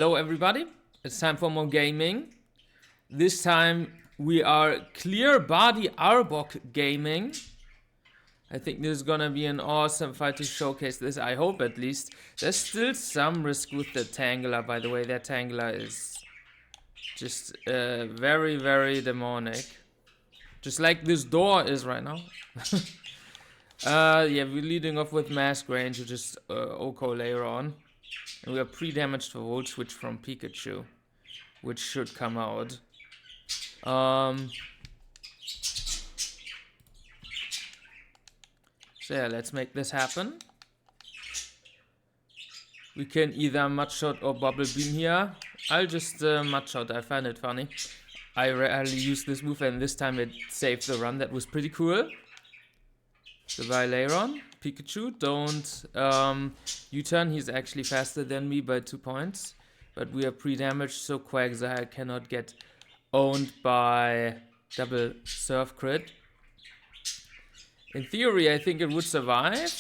Hello everybody, it's time for more gaming. This time we are Clear Body Arbok gaming. I think this is gonna be an awesome fight to showcase this, I hope at least. There's still some risk with the Tangela, by the way. That Tangela is just very, very demonic. Just like this door is right now. Yeah, we're leading off with Mask Range, which is Oko later on. And we are pre-damaged for Volt Switch from Pikachu, which should come out. So yeah, let's make this happen. We can either Mud Shot or Bubble Beam here. I'll just Mud Shot, I find it funny. I rarely use this move and this time it saved the run, that was pretty cool. Goodbye Lairon. Pikachu, don't U-turn, he's actually faster than me by 2 points. But we are pre-damaged, so Quagsire cannot get owned by double Surf Crit. In theory, I think it would survive.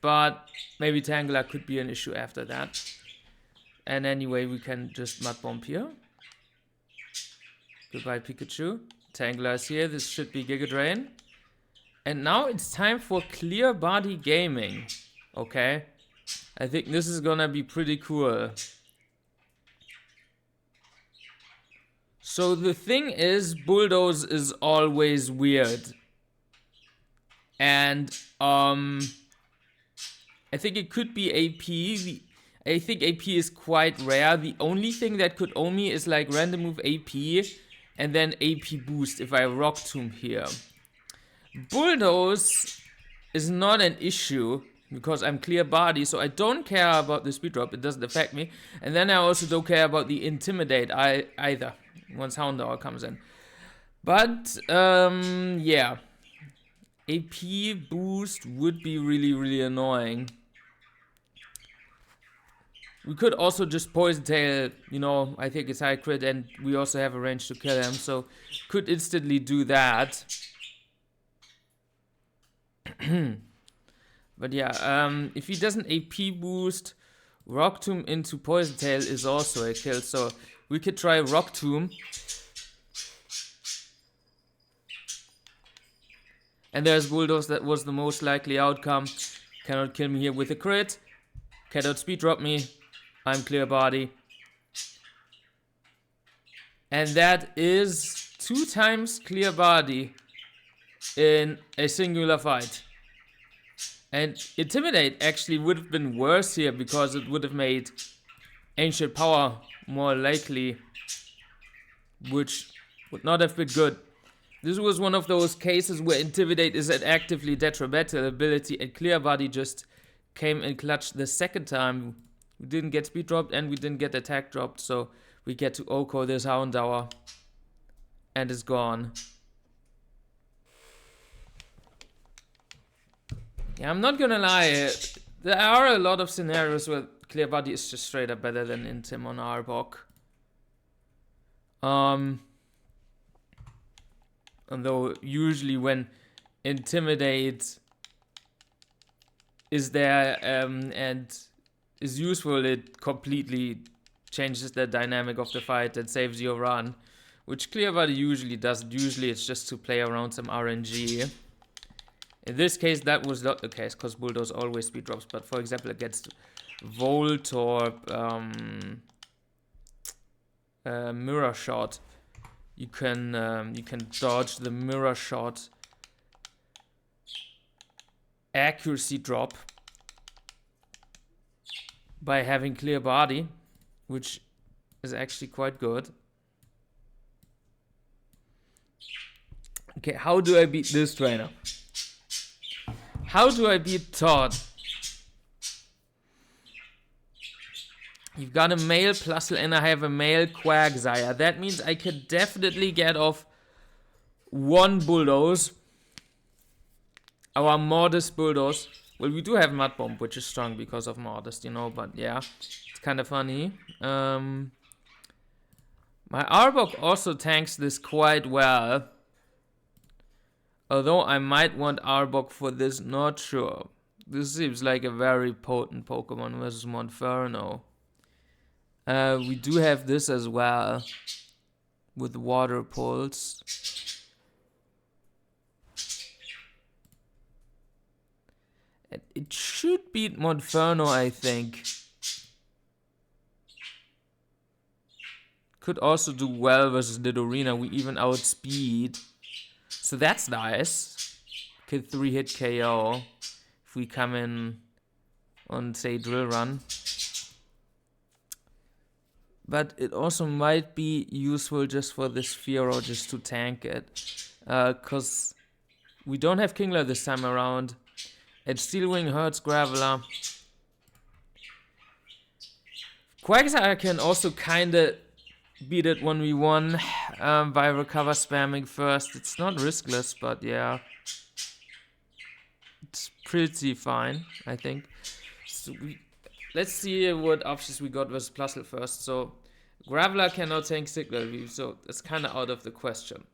But maybe Tangela could be an issue after that. And anyway, we can just Mud Bomb here. Goodbye Pikachu. Tangela is here, this should be Giga Drain. And now it's time for Clear Body Gaming. Okay. I think this is gonna be pretty cool. So the thing is, Bulldoze is always weird. And I think it could be AP. I think AP is quite rare. The only thing that could own me is like random move AP and then AP boost if I Rock Tomb here. Bulldoze is not an issue because I'm Clear Body, so I don't care about the speed drop, it doesn't affect me. And then I also don't care about the Intimidate either, once Houndour comes in. But, yeah. AP boost would be really, really annoying. We could also just Poison Tail, you know, I think it's high crit and we also have a range to kill him, so could instantly do that. But yeah, if he doesn't AP boost, Rock Tomb into Poison Tail is also a kill, so we could try Rock Tomb. And there's Bulldoze, that was the most likely outcome. Cannot kill me here with a crit. Cannot speed drop me. I'm Clear Body. And that is 2 times Clear Body in a singular fight. And Intimidate actually would have been worse here because it would have made Ancient Power more likely, which would not have been good. This was one of those cases where Intimidate is an actively detrimental ability and Clear Body just came in clutch the second time. We didn't get speed dropped and we didn't get attack dropped, so we get to Oko this Houndour and it's gone. Yeah, I'm not gonna lie, there are a lot of scenarios where Clear Body is just straight up better than Intim on Arbok. Although usually when Intimidate is there and is useful, it completely changes the dynamic of the fight and saves your run, which Clear Body usually doesn't. Usually it's just to play around some RNG. In this case, that was not the case, because Bulldoze always speed drops. But for example, against Voltorb, Mirror Shot, you can dodge the Mirror Shot accuracy drop by having Clear Body, which is actually quite good. Okay, how do I beat this trainer? How do I beat Todd? You've got a male Plusle and I have a male Quagsire. That means I could definitely get off 1 Bulldoze. Our Modest Bulldoze. Well, we do have Mud Bomb, which is strong because of Modest, you know, but yeah, it's kind of funny. My Arbok also tanks this quite well. Although I might want Arbok for this, not sure. This seems like a very potent Pokemon versus Monferno. We do have this as well with water pulse. It should beat Monferno, I think. Could also do well versus Nidorina. We even outspeed. So that's nice. Could 3-hit KO if we come in on, say, Drill Run. But it also might be useful just for this Fiero, just to tank it. Because we don't have Kingler this time around. And Steel Wing hurts Graveler. Quagsire can also kinda beat it 1v1 by recover spamming first. It's not riskless, but yeah. It's pretty fine, I think. So let's see what options we got versus Plusle first. So Graveler cannot tank Signal Beam, so it's kinda out of the question.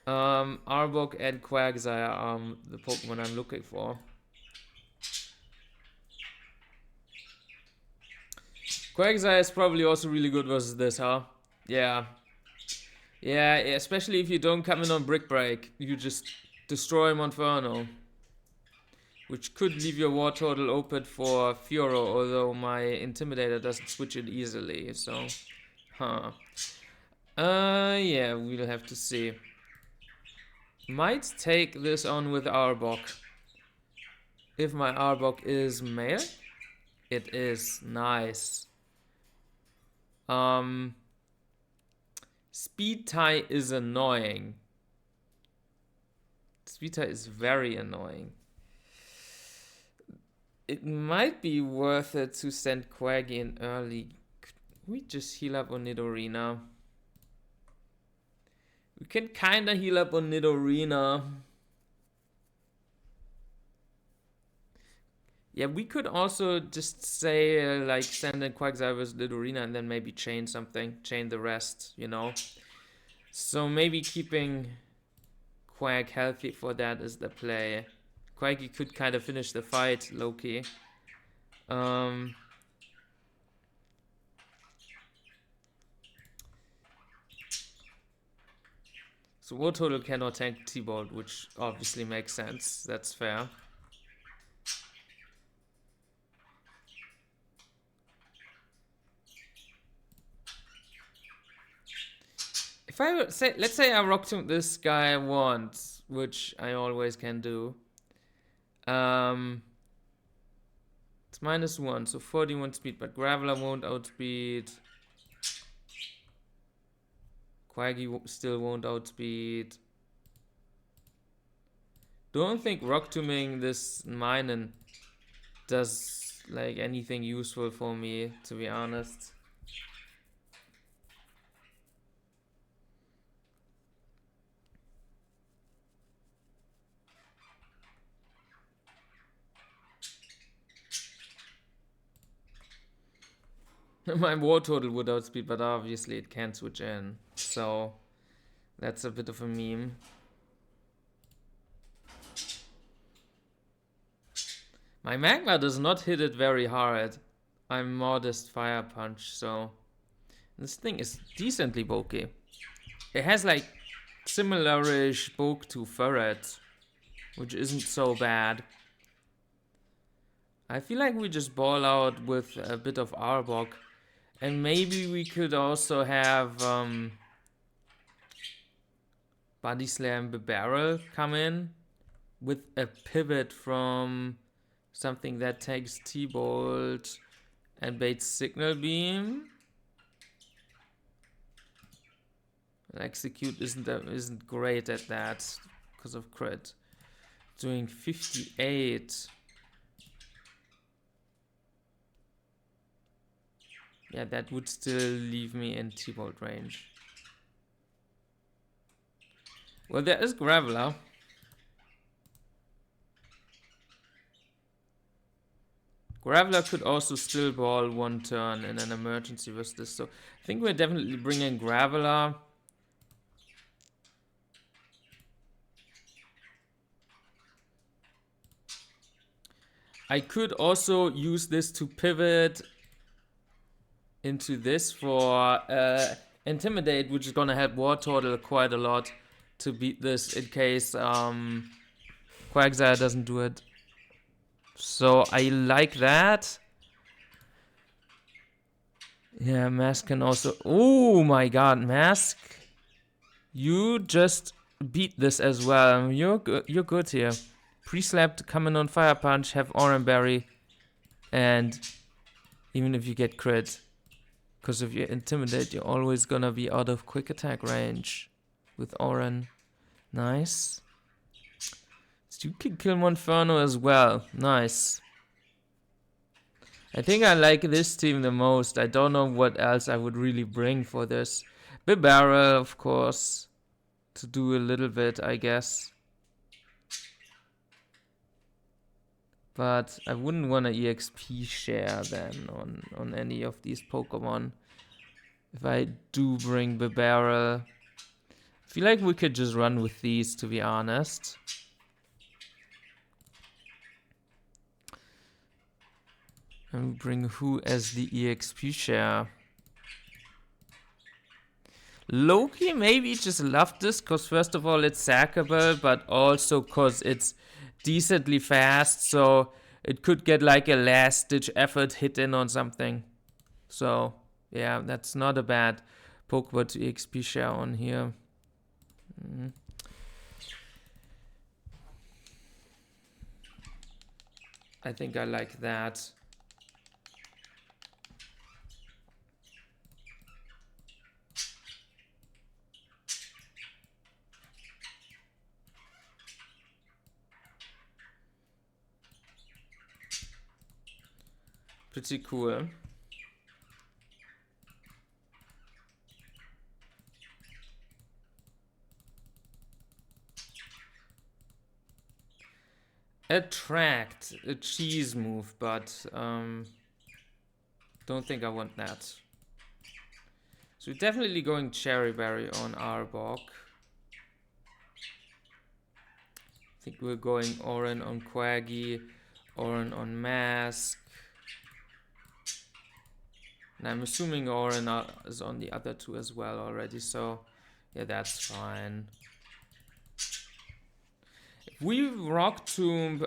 Arbok and Quagsire are the Pokemon I'm looking for. Quagsire is probably also really good versus this, huh? Yeah. Yeah, especially if you don't come in on Brick Break. You just destroy Monferno. Which could leave your Wartortle open for Fiero, although my Intimidator doesn't switch it easily, so... Huh. Yeah, we'll have to see. Might take this on with Arbok. If my Arbok is male. It is. Nice. Speed tie is annoying. Speed tie is very annoying. It might be worth it to send Quaggy in early. Could we just heal up on Nidorina? We can kinda heal up on Nidorina. Yeah, we could also just say, like, send in Quagsire versus Nidorina and then maybe chain something. Chain the rest, you know? So maybe keeping Quag healthy for that is the play. Quaggy could kind of finish the fight, low-key. So Wartortle cannot tank T-Bolt, which obviously makes sense. That's fair. If I would say, let's say I Rock Tomb this guy once, which I always can do. It's -1, so 41 speed, but Graveler won't outspeed. Quaggy still won't outspeed. Don't think Rock Tombing this Minun does like anything useful for me, to be honest. My Wartortle would outspeed, but obviously it can't switch in. So that's a bit of a meme. My Magma does not hit it very hard. I'm modest Fire Punch, so this thing is decently bulky. It has like similar-ish bulk to Ferret, which isn't so bad. I feel like we just ball out with a bit of Arbok. And maybe we could also have Body Slam Barrel come in with a pivot from something that takes T-Bolt and baits Signal Beam. Execute isn't great at that because of crit. Doing 58. Yeah, that would still leave me in T-Bolt range. Well, there is Graveler. Graveler could also still ball one turn in an emergency versus this, so I think we're definitely bringing Graveler. I could also use this to pivot into this for Intimidate, which is gonna help Wartortle quite a lot to beat this in case Quagsire doesn't do it. So I like that. Yeah, Mask can also... Oh my god, Mask. You just beat this as well. You're good here. Pre-slap, come in on Fire Punch, have Oran Berry. And even if you get crit, because if you Intimidate, you're always gonna be out of quick attack range with Oran. Nice. So you can kill Monferno as well. Nice. I think I like this team the most. I don't know what else I would really bring for this. Bibarel, of course, to do a little bit, I guess. But I wouldn't want to EXP share then on any of these Pokemon. If I do bring Bibarel, I feel like we could just run with these, to be honest. And bring who as the EXP share? Loki maybe just loved this because first of all it's sackable, but also because it's decently fast, so it could get like a last ditch effort hit in on something. So yeah, that's not a bad Pokemon to EXP share on here. I think I like that. Pretty cool. Attract, a cheese move, but don't think I want that. So we're definitely going Cherry Berry on Arbok. I think we're going Oran on Quaggy, Oran on Mask. And I'm assuming Oran is on the other two as well already, so yeah, that's fine. If we Rock Tomb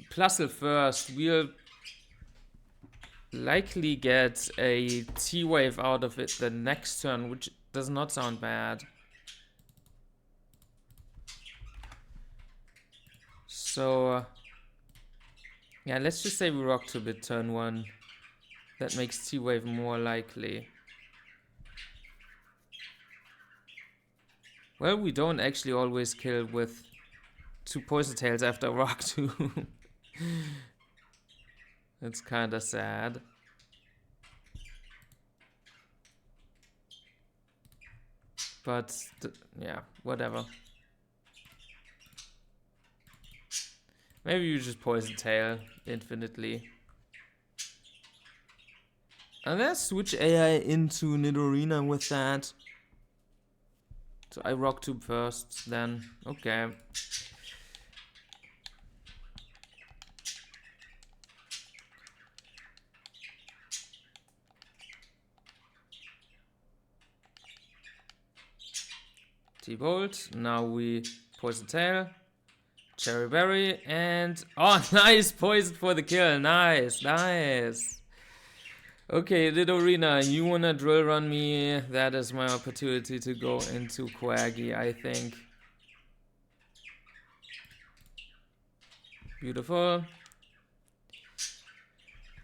Plusle first, we'll likely get a T-Wave out of it the next turn, which does not sound bad. So yeah, let's just say we Rock Tomb it turn 1. That makes T-Wave more likely. Well, we don't actually always kill with 2 Poison Tails after Rock Tomb. It's kinda sad. But yeah, whatever. Maybe you just Poison Tail infinitely. And then switch AI into Nidorina with that. So I Rock Tomb first, then. Okay. T-Bolt. Now we Poison Tail. Cherry Berry. And... oh, nice! Poison for the kill. Nice. Nice. Okay, Nidorina, you wanna drill run me? That is my opportunity to go into Quaggy, I think. Beautiful.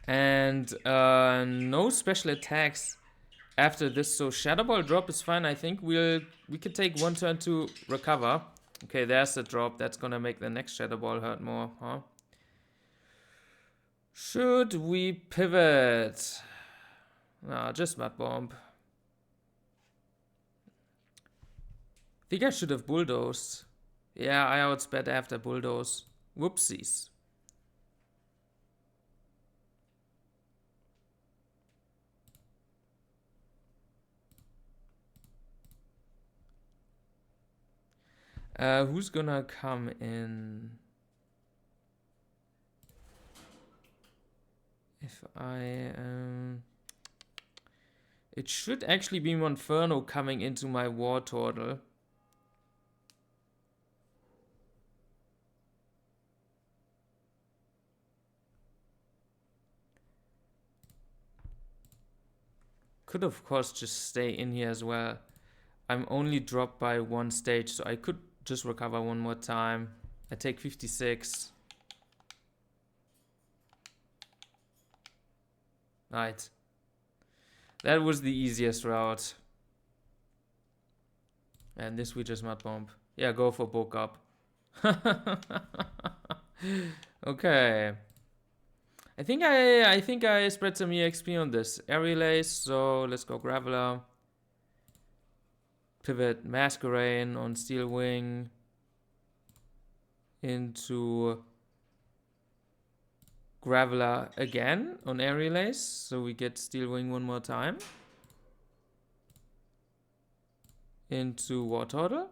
And no special attacks after this, so Shadow Ball drop is fine. I think we could take 1 turn to recover. Okay, there's the drop. That's gonna make the next Shadow Ball hurt more, huh? Should we pivot? No, just Mud Bomb. I think I should have Bulldozed. Yeah, I outsped after Bulldoze. Whoopsies. Who's gonna come in? If I It should actually be Monferno coming into my war total. Could of course just stay in here as well. I'm only dropped by 1 stage, so I could just recover one more time. I take 56. Right. That was the easiest route. And this we just mud bomb. Yeah, go for book up. Okay. I think I spread some EXP on this. Air relays, so let's go Graveler. Pivot Masquerain on Steel Wing into Graveler again on air relays, so we get Steel Wing one more time. Into War Turtle.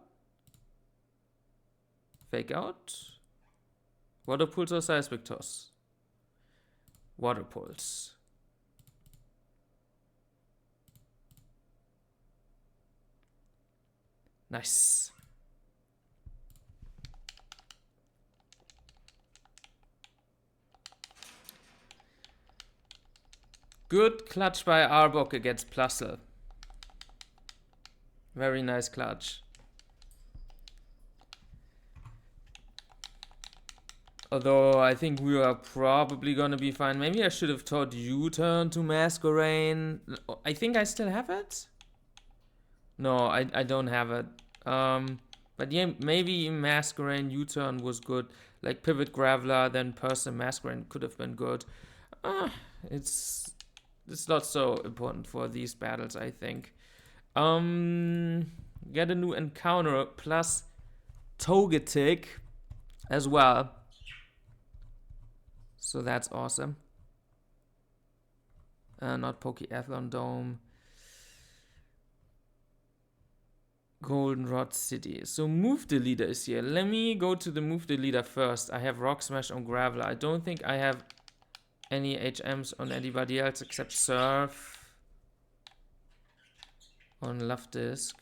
Fake out. Water Pulse or Seismic Toss? Water Pulse. Nice. Good clutch by Arbok against Plusle. Very nice clutch. Although I think we are probably gonna be fine. Maybe I should have taught U-turn to Masquerain. I think I still have it. No, I don't have it. But yeah, maybe Masquerain U-turn was good. Like Pivot Graveler, then Person Masquerain could have been good. It's not so important for these battles, I think. Get a new encounter plus Togetic as well. So that's awesome. Not Pokeathlon Dome. Goldenrod City. So Move the Leader is here. Let me go to the Move the Leader first. I have Rock Smash on Graveler. I don't think I have any HMs on anybody else except Surf on Lufdisk.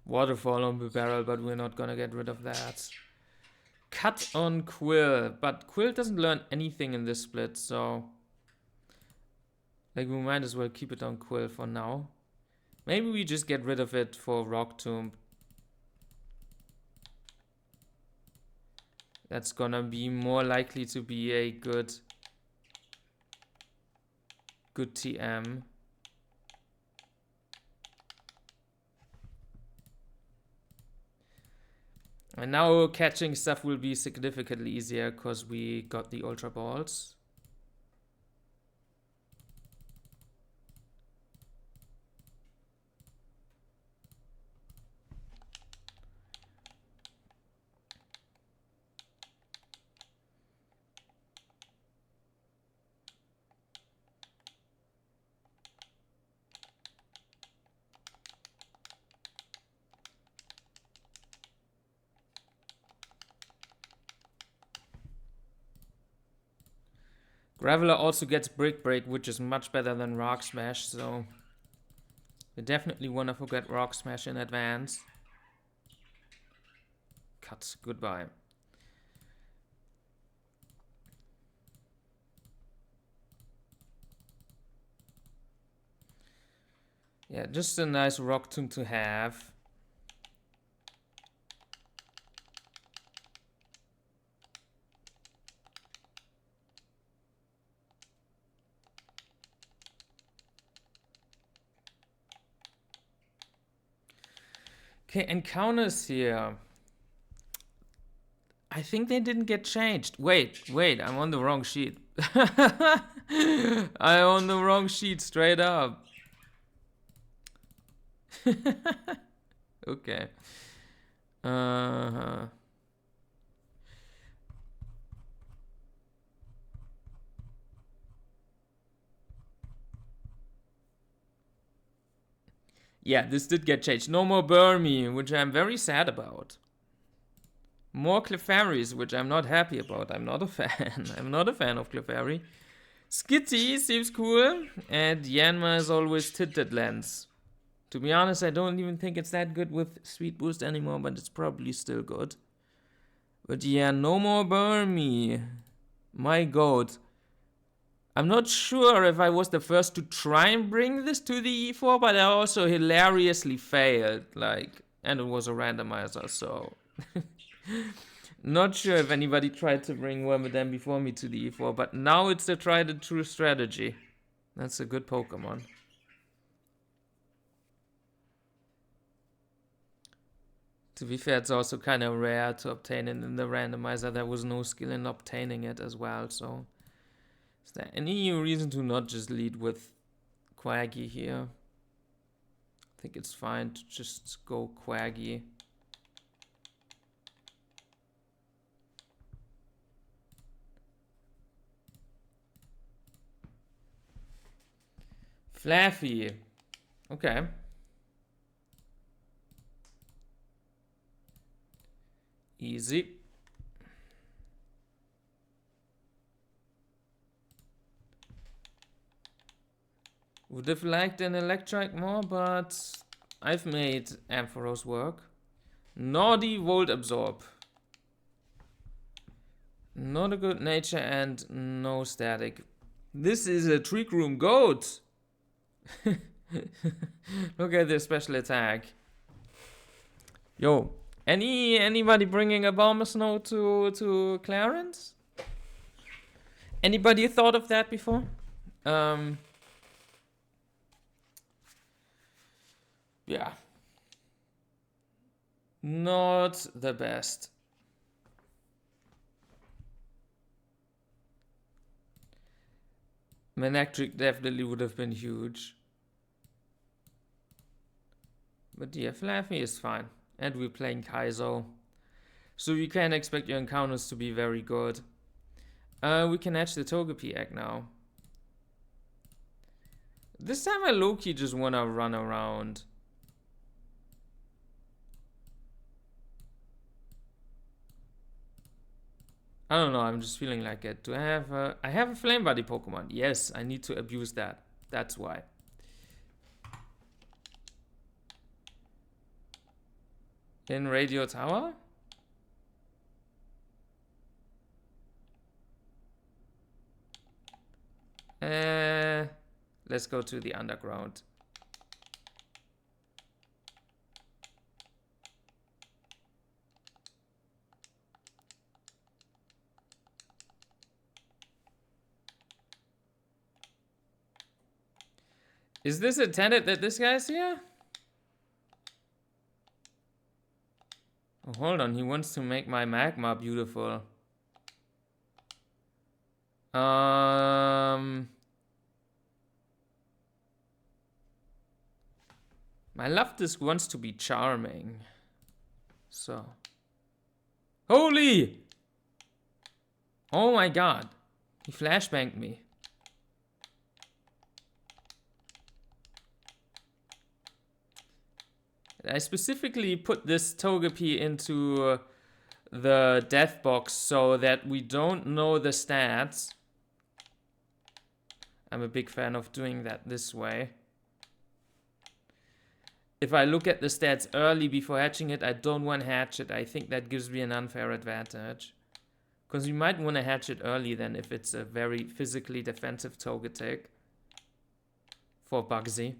Waterfall on the barrel, but we're not gonna get rid of that. Cut on Quill, but Quill doesn't learn anything in this split, so like we might as well keep it on Quill for now. Maybe we just get rid of it for Rock Tomb. That's gonna be more likely to be a good TM. And now catching stuff will be significantly easier because we got the Ultra Balls. Graveler also gets Brick Break, which is much better than Rock Smash, so you definitely want to forget Rock Smash in advance. Cut. Goodbye. Yeah, just a nice Rock Tomb to have. Okay, encounters here. I think they didn't get changed. Wait, I'm on the wrong sheet. I'm on the wrong sheet straight up. Okay. Yeah, this did get changed. No more Burmy, which I'm very sad about. More Clefairies, which I'm not happy about. I'm not a fan. I'm not a fan of Clefairy. Skitty seems cool. And Yanma is always Tinted Lens. To be honest, I don't even think it's that good with Sweet Boost anymore, but it's probably still good. But yeah, no more Burmy. My god. I'm not sure if I was the first to try and bring this to the E4, but I also hilariously failed. And it was a randomizer, so... Not sure if anybody tried to bring Wormadam before me to the E4, but now it's the tried and true strategy. That's a good Pokemon. To be fair, it's also kind of rare to obtain it in the randomizer. There was no skill in obtaining it as well, so... Is there any reason to not just lead with Quaggy here? I think it's fine to just go Quaggy. Flaffy. Okay. Easy. Would have liked an Electrike more, but I've made Ampharos work. Naughty Volt Absorb. Not a good nature and no static. This is a Trick Room Goat. Look at this special attack. Yo, anybody bringing a Abomasnow to Clarence? Anybody thought of that before? Yeah. Not the best. Manectric definitely would have been huge. But yeah, Flaffy is fine. And we're playing Kaizo. So you can expect your encounters to be very good. We can hatch the Togepi egg now. This time I low-key just want to run around. I don't know, I'm just feeling like it. Do I have a Flame Body Pokemon? Yes, I need to abuse that. That's why. In Radio Tower? Let's go to the underground. Is this intended that this guy's here? Oh, hold on, he wants to make my magma beautiful. My Luftisc wants to be charming. So. Holy! Oh my god. He flashbanged me. I specifically put this Togepi into the death box so that we don't know the stats. I'm a big fan of doing that this way. If I look at the stats early before hatching it, I don't want to hatch it. I think that gives me an unfair advantage. Because you might want to hatch it early then if it's a very physically defensive Togetic. For Bugsy.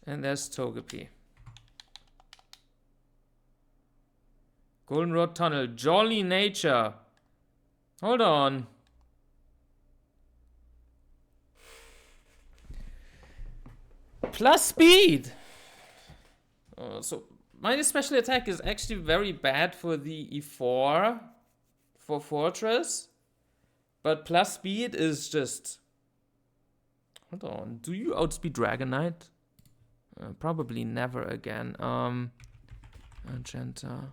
And there's Togepi. Goldenrod Tunnel. Jolly Nature. Hold on. Plus speed. So my special attack is actually very bad for the E4 for Fortress. But plus speed is just... Hold on. Do you outspeed Dragonite? Probably never again. Magenta.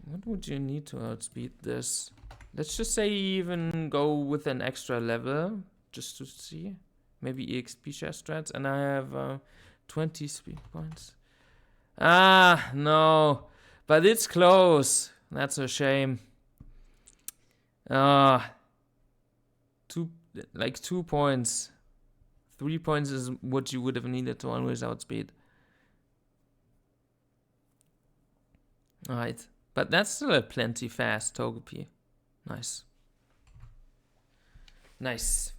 What would you need to outspeed this? Let's just say even go with an extra level, just to see. Maybe EXP share strats, and I have 20 speed points. Ah, no. But it's close. That's a shame. Ah, 2 points. 3 points is what you would have needed to always outspeed. Alright. But that's still a plenty fast Togepi. Nice. Nice.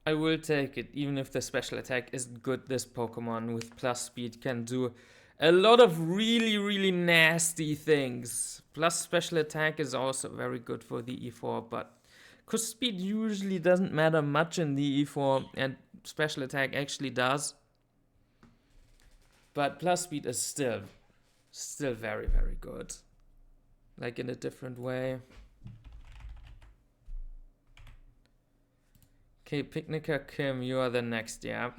I will take it, even if the special attack isn't good. This Pokemon with plus speed can do a lot of really, really nasty things. Plus special attack is also very good for the E4, but because speed usually doesn't matter much in the E4, and special attack actually does. But plus speed is still very, very good. Like in a different way. Okay, Picnicker Kim, you are the next. Yeah.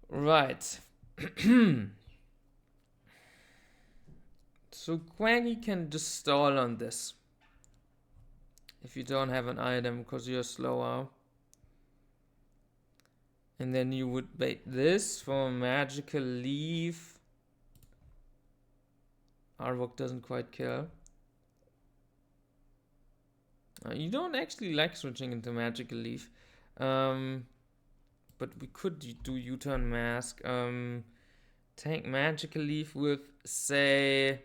Right. So Quaggy can just stall on this. If you don't have an item because you're slower. And then you would bait this for a magical leaf. Arbok doesn't quite kill. You don't actually like switching into magical leaf. But we could do U-turn mask. Tank magical leaf with, say...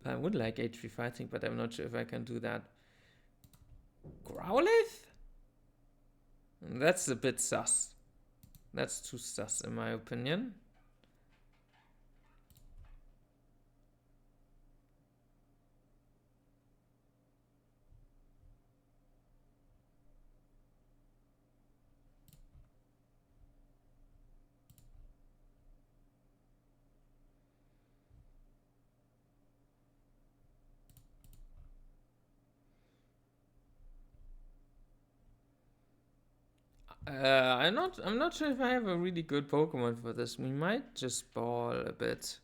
I would like HP fighting, but I'm not sure if I can do that. Growlithe? That's a bit sus. That's too sus in my opinion. I'm not sure if I have a really good Pokemon for this. We might just ball a bit.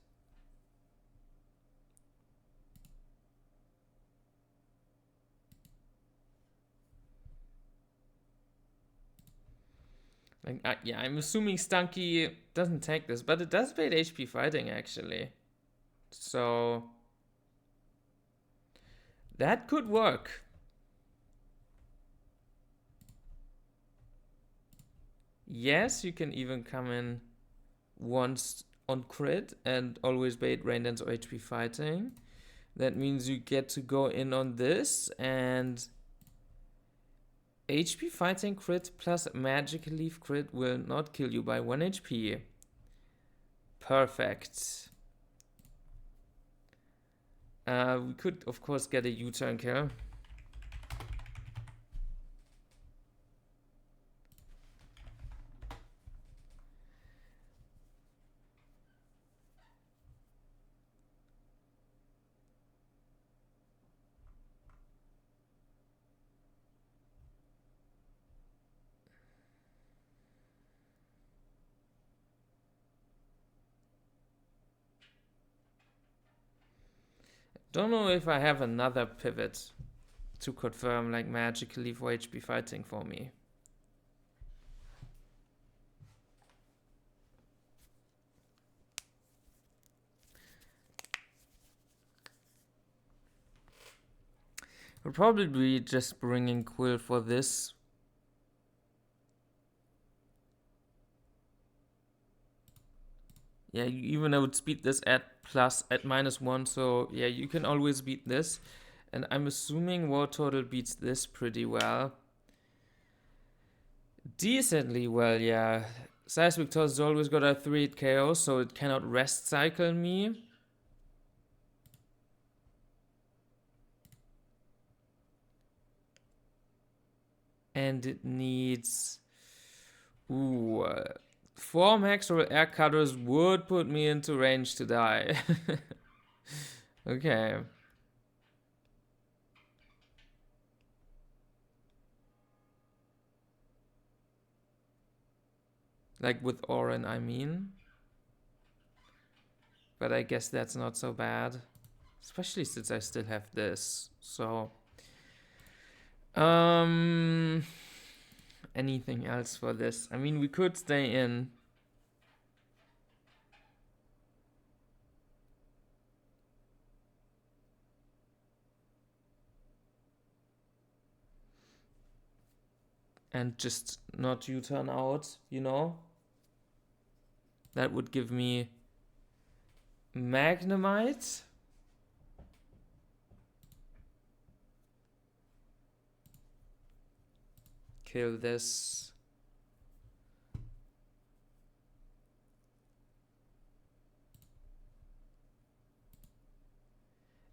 Like, yeah, I'm assuming Stunky doesn't take this, but it does bait HP fighting actually. So that could work. Yes, you can even come in once on crit and always bait rain dance or HP fighting. That means you get to go in on this and HP fighting crit plus magical leaf crit will not kill you by 1 HP. Perfect. We could of course get a U-turn kill. Don't know if I have another pivot to confirm like magical leaf or HP fighting for me. We'll probably be just bringing Quill for this. Yeah, even I would speed this at -1, so yeah, you can always beat this. And I'm assuming Wartortle beats this pretty well. Decently well, yeah. Seismic Toss has always got a 3-hit KO, so it cannot rest cycle me. And it needs... Ooh, 4 max roll air cutters would put me into range to die. Okay. Like with Orin, I mean. But I guess that's not so bad. Especially since I still have this. So... anything else for this? I mean, we could stay in. And just not U-turn out, you know? That would give me Magnemite. Kill this.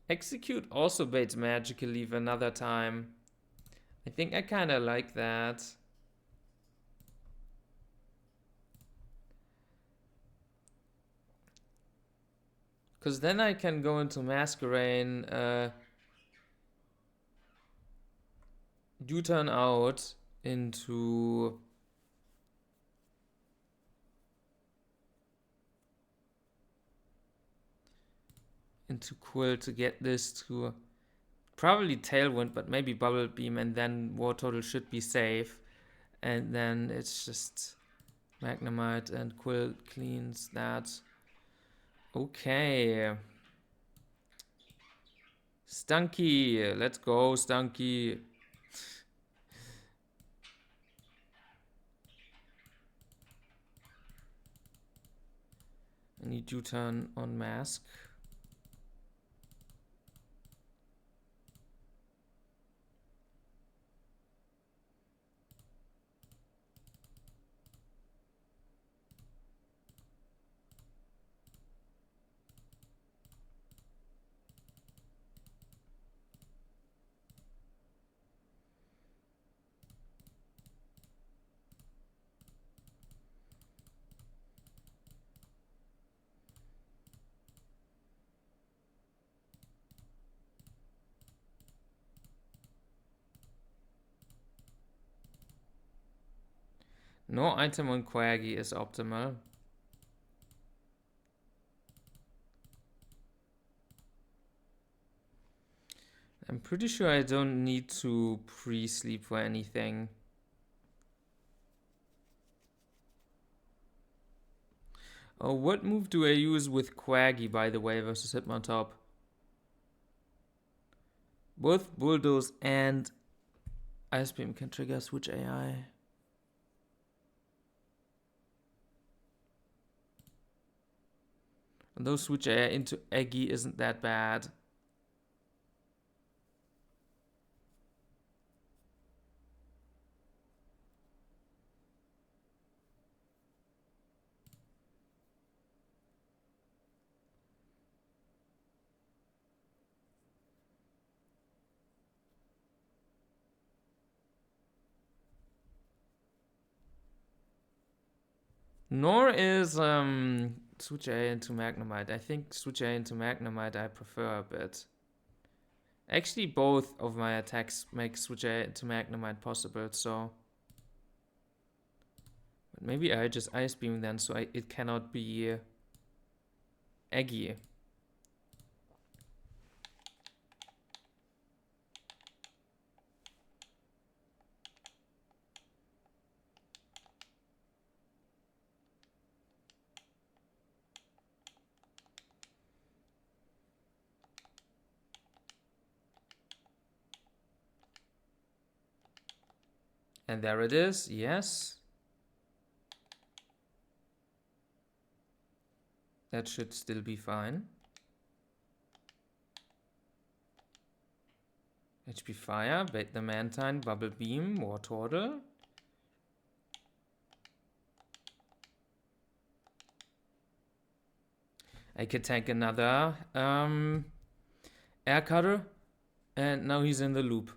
Execute also baits Magical Leaf another time. I think I kind of like that. Because then I can go into Masquerain, U-turn out into... Quill to get this to... Probably Tailwind, but maybe Bubble Beam, and then Wartortle should be safe. And then it's just Magnemite and Quill cleans that. Okay. Stunky. Let's go, Stunky. I need U-turn on Mask. No item on Quaggy is optimal. I'm pretty sure I don't need to pre-sleep for anything. Oh, what move do I use with Quaggy, by the way, versus Hitmontop? Both Bulldoze and Ice Beam can trigger Switch AI. And though Switch AI into Eggy isn't that bad. Nor is Switch AI into Magnemite. I think Switch AI into Magnemite I prefer a bit. Actually, both of my attacks make Switch AI into Magnemite possible, so... But maybe I just Ice Beam then, so it cannot be Eggy. And there it is, yes. That should still be fine. HP Fire, Bait the Mantine, Bubble Beam, Wartortle. I could tank another Air Cutter. And now he's in the loop.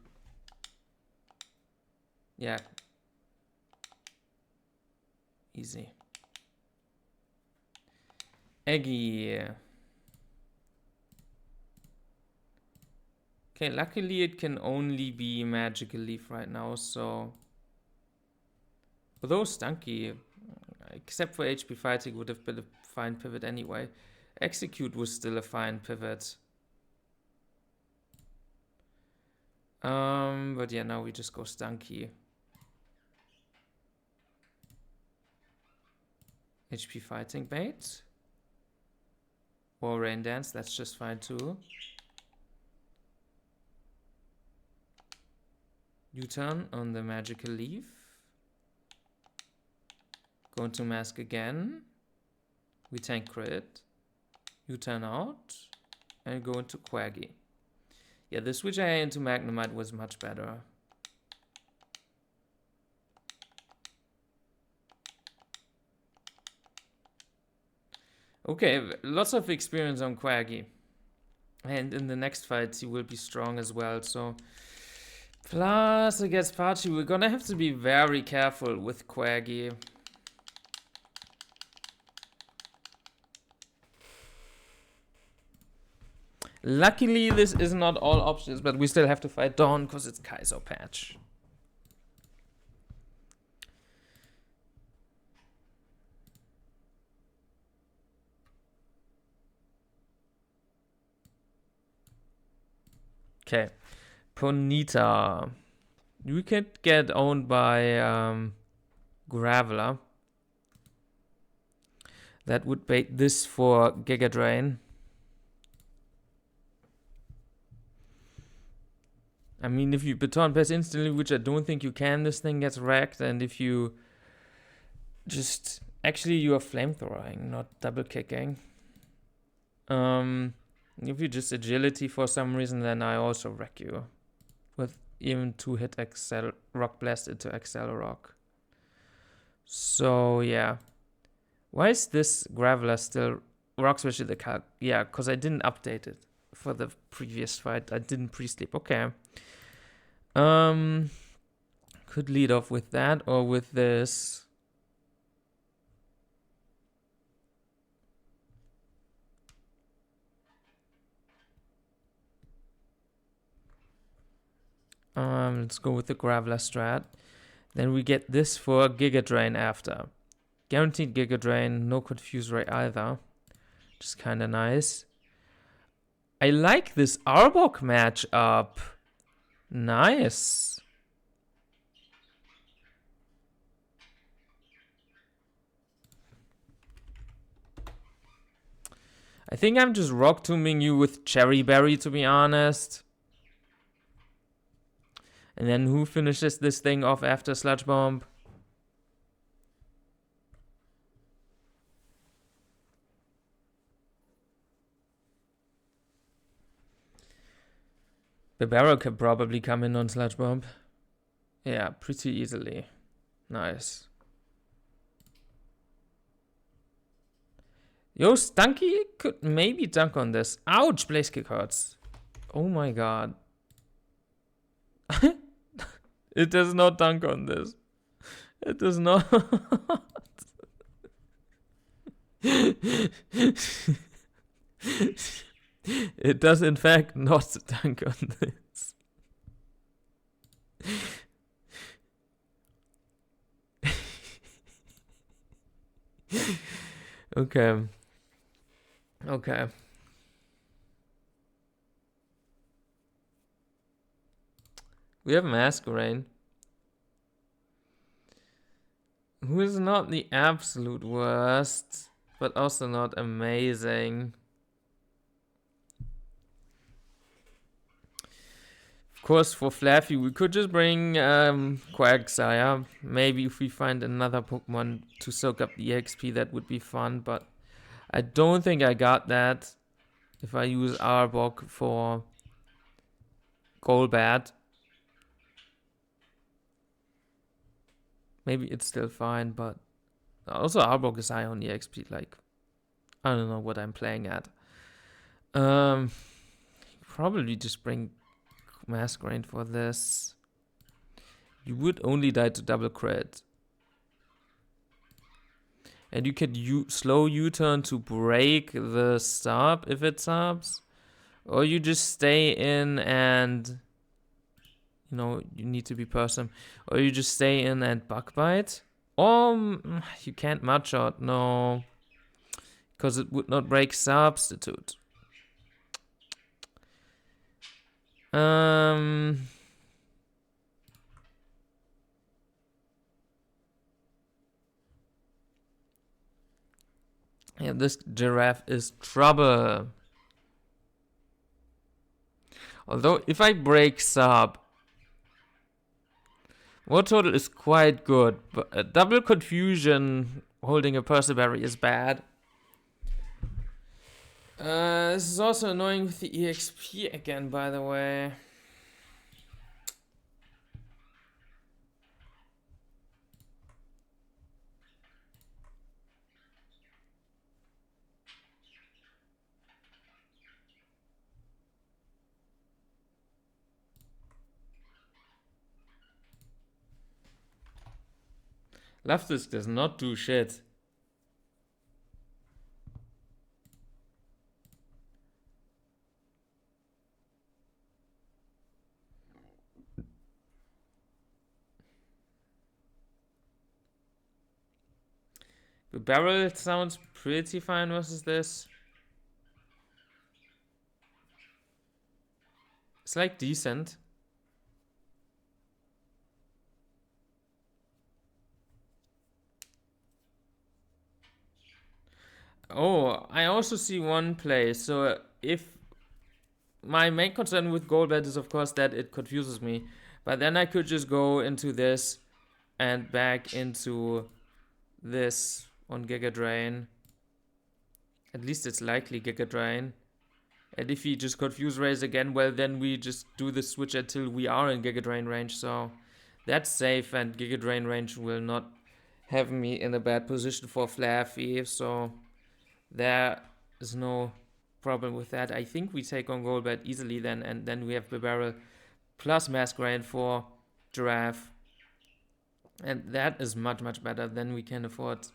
Yeah. Easy. Eggy. Okay, luckily it can only be Magical Leaf right now, so... Although Stunky, except for HP Fighting, would have been a fine pivot anyway. Execute was still a fine pivot. But yeah, now we just go Stunky. HP Fighting bait. Or Rain Dance, that's just fine too. U-turn on the Magical Leaf. Go into Mask again. We tank crit. U-turn out. And go into Quaggy. Yeah, the switch IA into Magnemite was much better. Okay, lots of experience on Quaggy. And in the next fights he will be strong as well, so... Plus against Pachi, we're gonna have to be very careful with Quaggy. Luckily, this is not all options, but we still have to fight Dawn because it's Kaizo patch. Okay, Ponyta. You could get owned by Graveler. That would bait this for Giga Drain. I mean, if you baton pass instantly, which I don't think you can, this thing gets wrecked. And if you just... Actually, you are flamethrowing, not double kicking. If you just agility for some reason, then I also wreck you. With even 2-hit Rock Blast into Accelerock. So, yeah. Why is this Graveler still... Rock Smash the card? Yeah, because I didn't update it for the previous fight. I didn't pre-sleep. Okay. Could lead off with that or with this. Let's go with the Graveler strat. Then we get this for Giga Drain after. Guaranteed Giga Drain, no Confuse Ray either. Which is kind of nice. I like this Arbok matchup. Nice. I think I'm just Rock Tombing you with Cherry Berry, to be honest. And then who finishes this thing off after Sludge Bomb? Barbaro can probably come in on Sludge Bomb. Yeah, pretty easily. Nice. Yo, Stunky could maybe dunk on this. Ouch, Blaze Kick hurts. Oh my god. It does not dunk on this. It does not. It does in fact not dunk on this. Okay. Okay. We have Masquerain, who is not the absolute worst, but also not amazing. Of course, for Flaffy, we could just bring Quagsire. Maybe if we find another Pokemon to soak up the EXP, that would be fun, but I don't think I got that if I use Arbok for Golbat. Maybe it's still fine, but also Arbok is high on EXP, like, I don't know what I'm playing at. Probably just bring Masquerain for this. You would only die to double crit. And you could slow U-turn to break the stop if it stops. Or you just stay in and, you know, you need to be person. Or you just stay in and bug bite. Or you can't mud shot, no. Because it would not break substitute. Yeah, this giraffe is trouble. Although, if I break sub, war total is quite good, but a double confusion holding a Perseberry is bad. This is also annoying with the EXP again, by the way. Leftisk does not do shit. The barrel sounds pretty fine versus this. It's like decent. Oh, I also see one play. So if my main concern with Goldbat is of course that it confuses me. But then I could just go into this and back into this on Giga Drain. At least it's likely Giga Drain. And if he just confuse raise again, well then we just do the switch until we are in Giga Drain range. So that's safe, and Giga Drain range will not have me in a bad position for Flaffy. So there is no problem with that. I think we take on Goldbat easily then, and then we have the barrel plus Masquerade for Giraffe. And that is much, much better than we can afford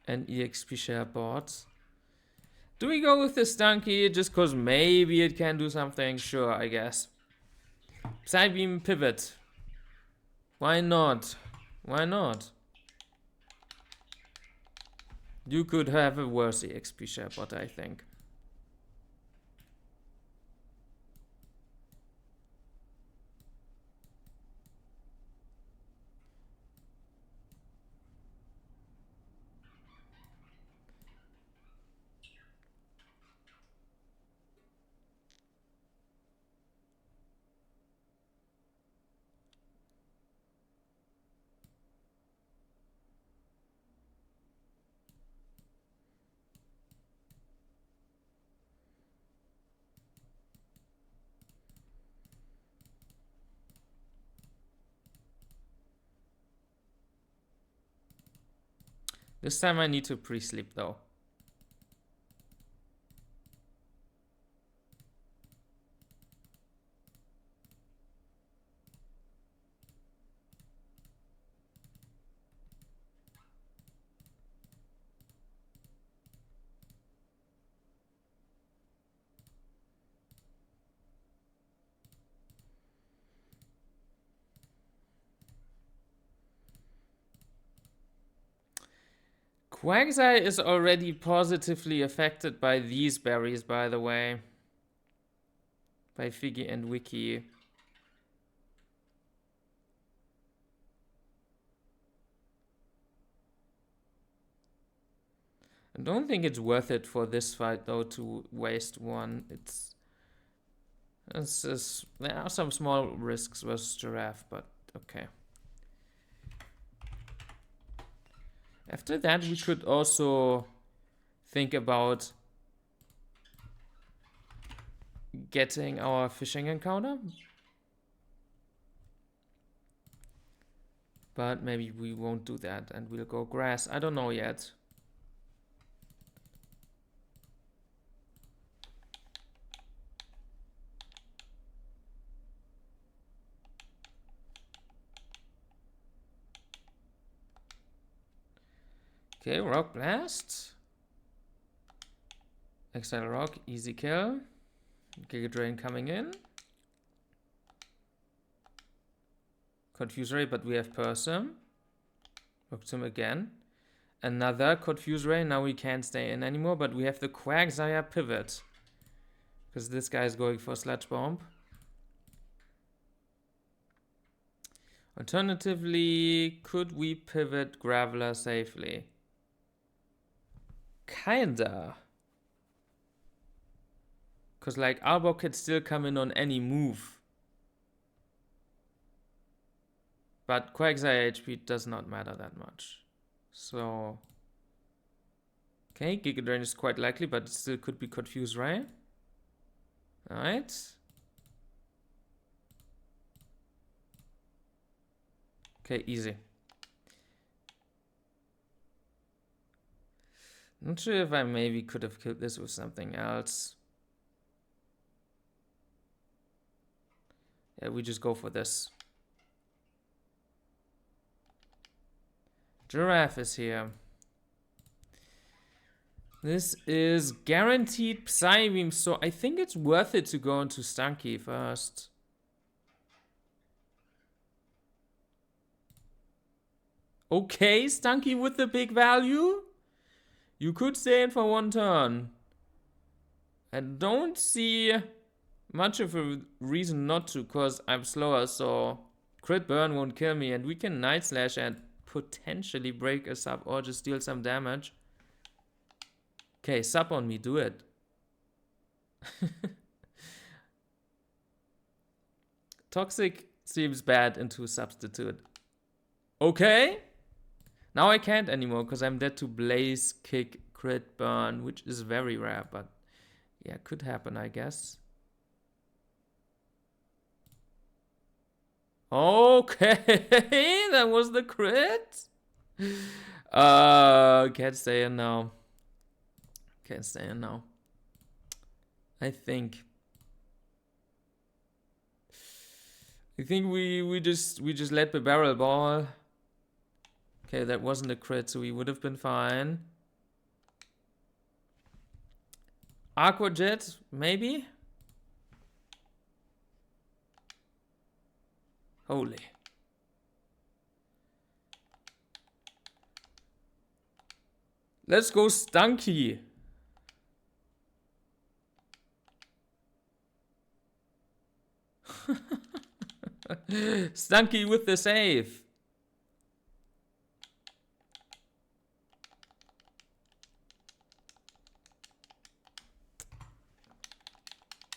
an EXP share bot. Do we go with this Donkey just because maybe it can do something? Sure, I guess. Psybeam pivot. Why not? Why not? You could have a worse EXP share bot, I think. This time I need to pre-sleep though. Quagsire is already positively affected by these berries, by the way. By Figgy and Wiki. I don't think it's worth it for this fight though to waste one. There are some small risks versus Giraffe, but okay. After that, we could also think about getting our fishing encounter. But maybe we won't do that and we'll go grass. I don't know yet. Okay, Rock Blast. Exile Rock, easy kill. Giga Drain coming in. Confuse Ray, but we have Persum. Hooked him again. Another Confuse Ray, now we can't stay in anymore, but we have the Quagsire pivot. Because this guy is going for Sludge Bomb. Alternatively, could we pivot Graveler safely? Kinda. Because like Arbok could still come in on any move. But Quagsire HP does not matter that much. So... Okay, Giga Drain is quite likely, but it still could be Confuse Ray. Alright. Okay, easy. Not sure if I maybe could have killed this with something else. Yeah, we just go for this. Giraffe is here. This is guaranteed Psybeam, so I think it's worth it to go into Stunky first. Okay, Stunky with the big value. You could stay in for one turn. I don't see much of a reason not to, because I'm slower, so crit burn won't kill me, and we can Night Slash and potentially break a sub or just deal some damage. Okay, sub on me, do it. Toxic seems bad into Substitute. Okay. Now I can't anymore because I'm dead to Blaze, Kick, Crit, Burn, which is very rare, but yeah, could happen, I guess. Okay, that was the crit. Can't stay in now. Can't stay in now. I think we just let the barrel ball. Okay, that wasn't a crit, so we would have been fine. Aqua Jet, maybe? Holy. Let's go Stunky. Stunky with the save.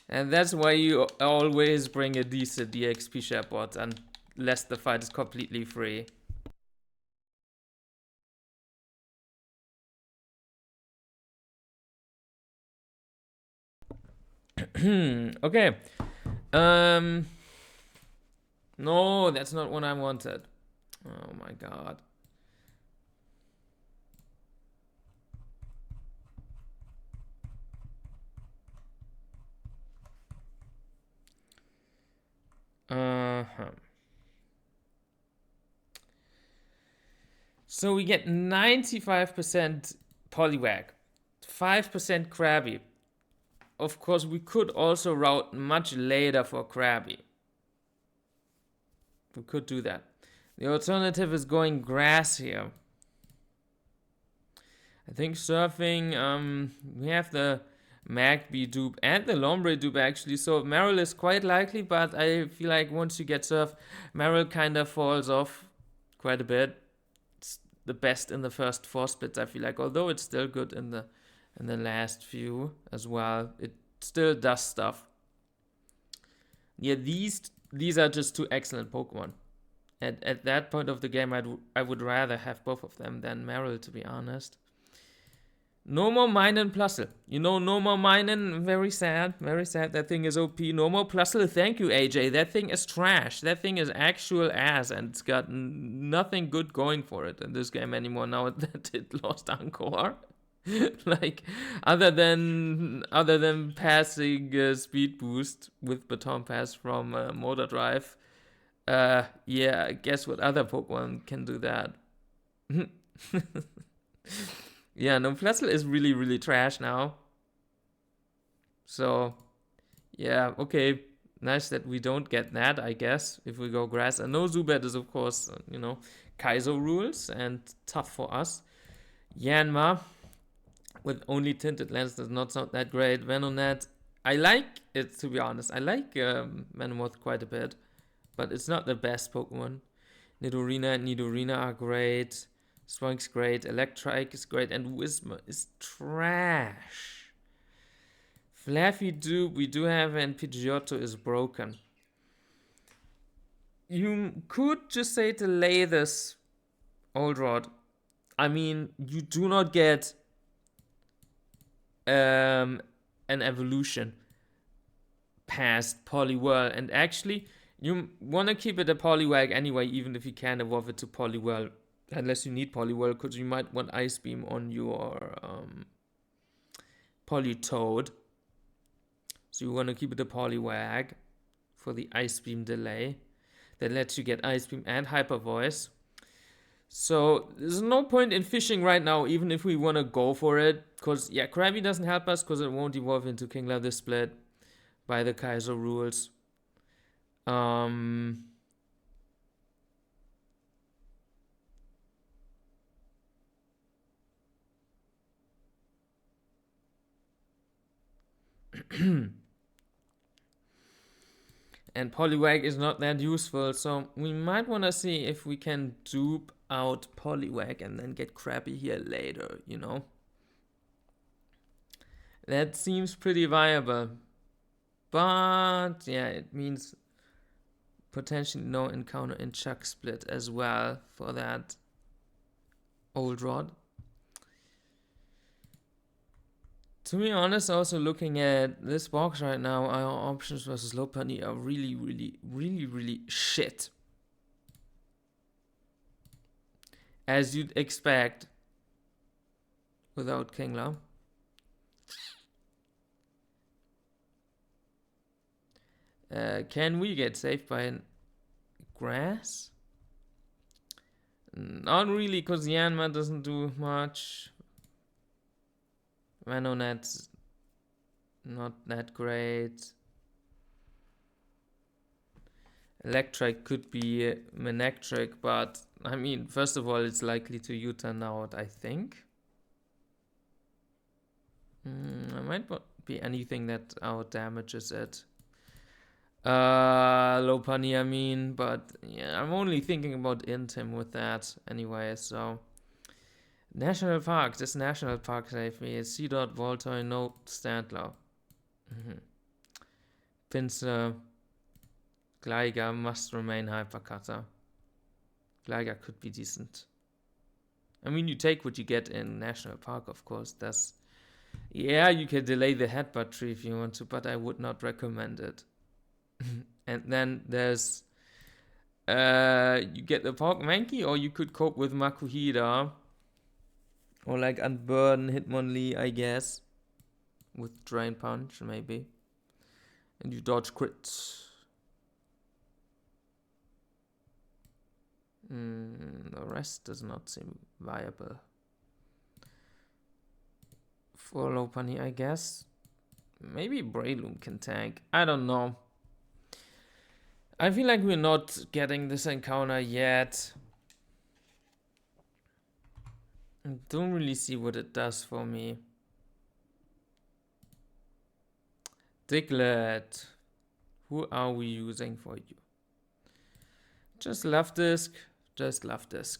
And that's why you always bring a decent DXP Shepard unless the fight is completely free. Okay. No, that's not what I wanted. Oh my god. So we get 95% Poliwag, 5% Krabby. Of course, we could also route much later for Krabby. We could do that. The alternative is going grass here. I think surfing, we have the Magby dupe and the Lombre dupe actually, so Marill is quite likely, but I feel like once you get surf, Marill kind of falls off quite a bit. It's the best in the first 4 splits, I feel like, although it's still good in the last few as well. It still does stuff. Yeah, these are just 2 excellent Pokemon. At that point of the game, I would rather have both of them than Marill, to be honest. No more Minun Plusle. You know, no more Minun. Very sad. Very sad. That thing is OP. No more Plusle. Thank you, AJ. That thing is trash. That thing is actual ass, and it's got nothing good going for it in this game anymore now that it lost Encore. Like, other than passing speed boost with Baton Pass from Motor Drive. Yeah, guess what other Pokemon can do that? Yeah, no, Plastel is really, really trash now. So, yeah, okay. Nice that we don't get that, I guess, if we go grass. And no, Zubat is, of course, Kaizo rules and tough for us. Yanma, with only tinted lens, does not sound that great. Venonat, I like it, to be honest. I like Venomoth quite a bit, but it's not the best Pokemon. Nidorina and Nidorina are great. Swank's great. Electrike is great. And Whismur is trash. Flaffy Dupe we do have, and Pidgeotto is broken. You could just say delay this, Old Rod. I mean, you do not get an evolution past Poliwhirl, and actually, you want to keep it a Poliwag anyway, even if you can evolve it to Poliwhirl, unless you need Poliwhirl, because you might want Ice Beam on your Politoed. So you want to keep it a Poliwag for the Ice Beam delay that lets you get Ice Beam and Hyper Voice. So there's no point in fishing right now, even if we want to go for it, because yeah, Krabby doesn't help us because it won't evolve into Kingler this split by the Kaiser rules. And Poliwag is not that useful, so we might want to see if we can dupe out Poliwag and then get Krabby here later, you know? That seems pretty viable. But yeah, it means potentially no encounter in Chuck Split as well for that Old Rod. To be honest, also looking at this box right now, our options versus Lopunny are really, really, really, really shit. As you'd expect without Kingler. Can we get saved by grass? Not really, because Yanma doesn't do much. Venonat's not that great. Electric could be Manectric, but I mean, first of all, it's likely to U-turn out, I think. It might not be anything that out damages it. Lopunny, I mean, but yeah, I'm only thinking about Intim with that anyway, so. National Park, this National Park saved me. C. Voltoy, no Stantler. Pinsir, Gligar must remain Hypercutter. Gligar could be decent. I mean, you take what you get in National Park, of course. That's, yeah, you can delay the Headbutt tree if you want to, but I would not recommend it. And then there's, you get the Pork Mankey, or you could cope with Makuhita. Or like Unburden Hitmonlee, I guess. With Drain Punch, maybe. And you dodge crits. The rest does not seem viable. For Lopunny, I guess. Maybe Breloom can tank. I don't know. I feel like we're not getting this encounter yet. I don't really see what it does for me. Diglett. Who are we using for you? Just Lufdisk. Just Lufdisk.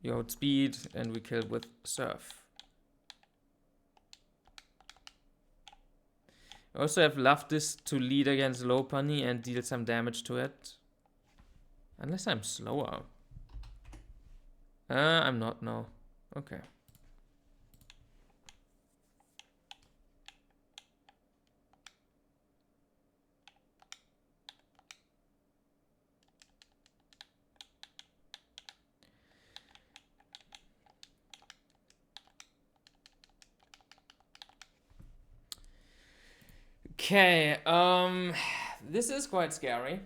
You outspeed and we kill with Surf. I also have Lufdisk to lead against Lopunny and deal some damage to it. Unless I'm slower. I'm not, no. Okay. Okay, this is quite scary.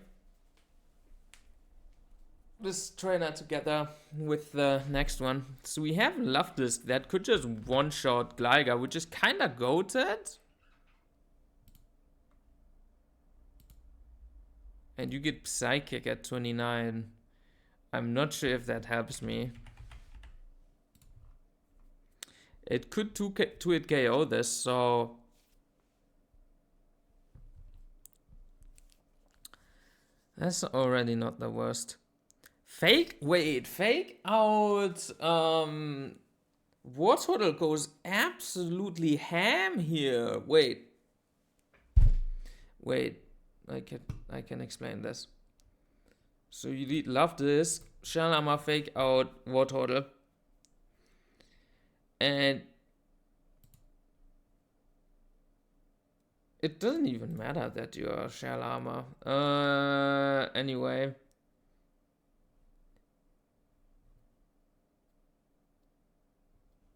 This trainer together with the next one. So we have Loftus that could just one-shot Gligar, which is kinda goated. And you get Psychic at 29. I'm not sure if that helps me. It could 2-hit KO this, so... That's already not the worst. Fake out. Wartortle goes absolutely ham here. Wait, I can explain this. So you need Loftus, Shell Armor, fake out Wartortle, and it doesn't even matter that you are Shell Armor. Anyway.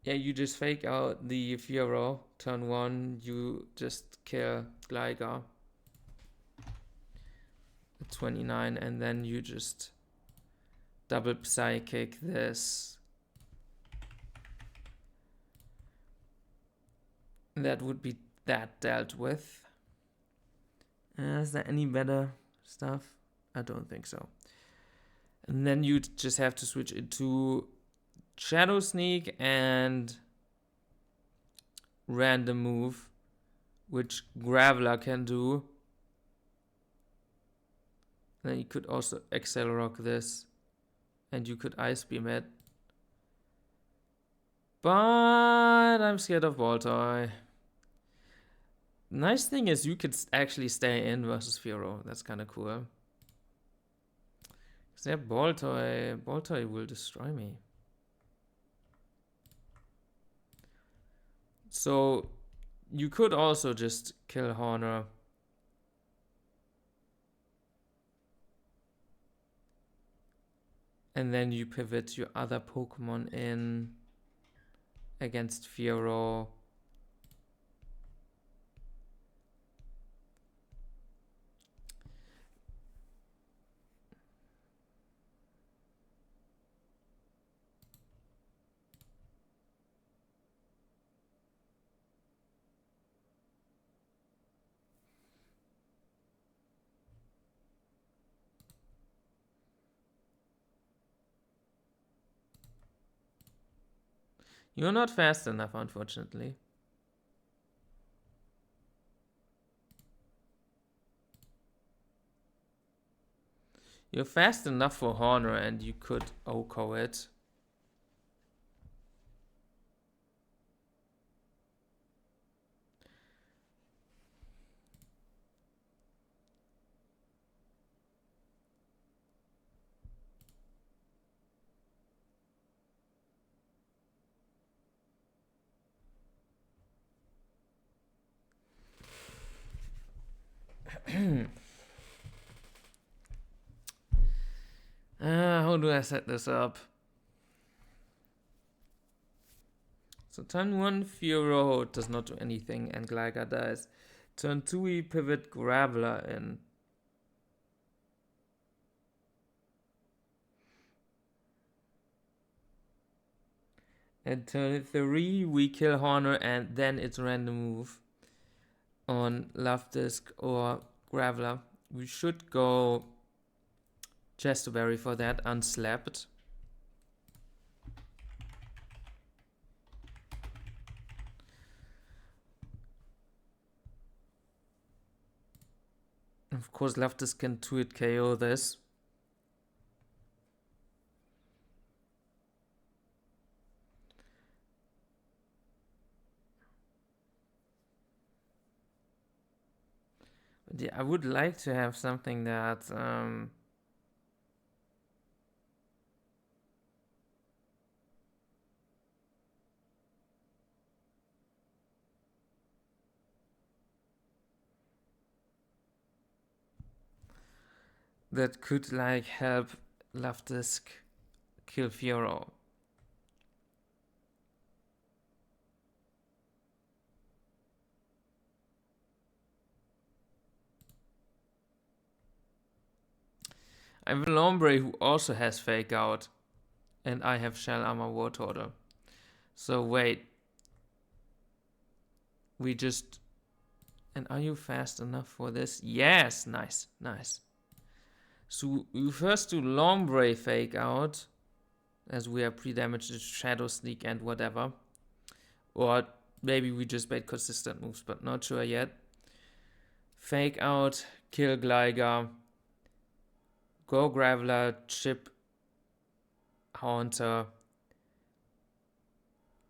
Yeah, you just fake out the Fiero. Turn 1, you just kill Gligar. 29, and then you just double Psychic this. That would be that dealt with. Is there any better stuff? I don't think so. And then you just have to switch it to Shadow Sneak and Random Move, which Graveler can do. And then you could also Accelerock this, and you could Ice Beam it. But I'm scared of Voltoy. Nice thing is you could actually stay in versus Fiero. That's kind of cool. Because that Voltoy will destroy me. So you could also just kill Horner. And then you pivot your other Pokemon in against Fiero. You're not fast enough, unfortunately. You're fast enough for Horner, and you could OHKO it. How do I set this up? So turn 1, Fiero does not do anything, and Gligar dies. Turn 2, we pivot Graveler in. And turn 3, we kill Horner, and then it's Random Move on Loftisk or Graveler. We should go Chesterberry for that, unslapped. Of course, Loftus can 2-hit KO this. But yeah, I would like to have something that that could like help Loftisk kill Fiero. I have a Lombre who also has Fake Out. And I have Shell Armor War Turtle. So wait. We just... And are you fast enough for this? Yes! Nice, nice. So we first do Lombre Fake Out. As we are pre-damaged to Shadow Sneak and whatever. Or maybe we just made consistent moves, but not sure yet. Fake Out, kill Gligar. Go Graveler, chip Haunter.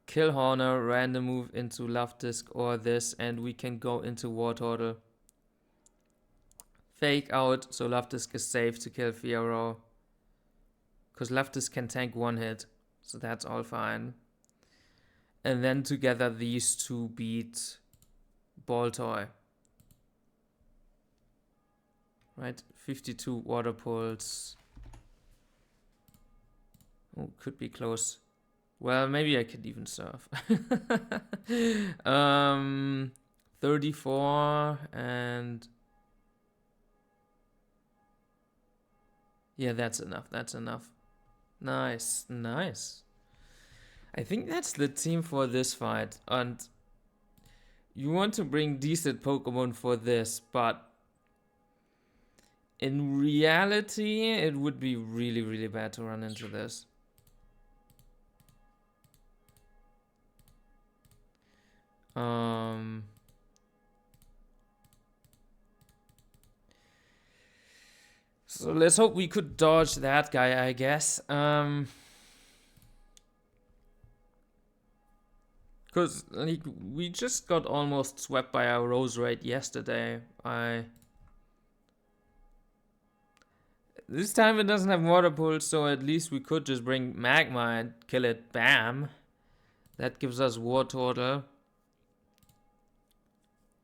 Kill Horner, random move into Luftisc or this, and we can go into War Turtle. Fake Out, so Luftisc is safe to kill Fiero. Because Luftisc can tank one hit, so that's all fine. And then together these two beat Baltoy. Right, 52 Water Pulse. Oh, could be close. Well, maybe I could even surf. 34 and... Yeah, that's enough. That's enough. Nice, nice. I think that's the team for this fight. And you want to bring decent Pokemon for this, but in reality, it would be really, really bad to run into this. So let's hope we could dodge that guy, I guess. Because like, we just got almost swept by our Roserade yesterday. This time it doesn't have Water Pulse, so at least we could just bring Magma and kill it. Bam! That gives us War Turtle,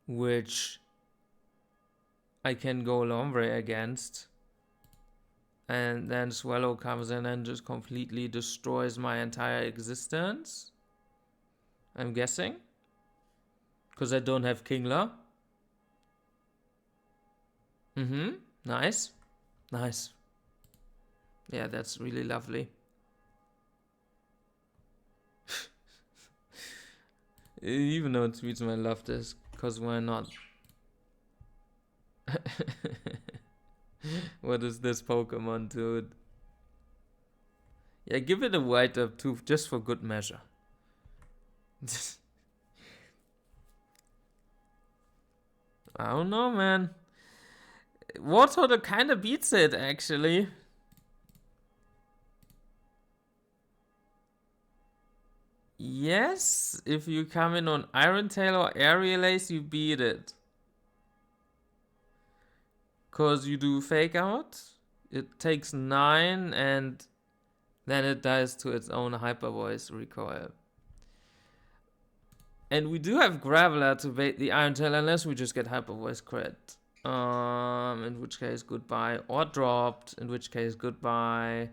which I can go Lombre against. And then Swallow comes in and just completely destroys my entire existence. I'm guessing. Because I don't have Kingler. Nice. Nice. Yeah, that's really lovely. Even though it tweets my love this, because why not? What is this Pokemon, dude? Yeah, give it a white up tooth just for good measure. I don't know, man. War Turtle kind of beats it, actually. Yes, if you come in on Iron Tail or Aerial Ace, you beat it. Because you do Fake Out, it takes 9 and then it dies to its own Hyper Voice recoil. And we do have Graveler to bait the Iron Tail unless we just get Hyper Voice crit. In which case goodbye. Or dropped, in which case goodbye.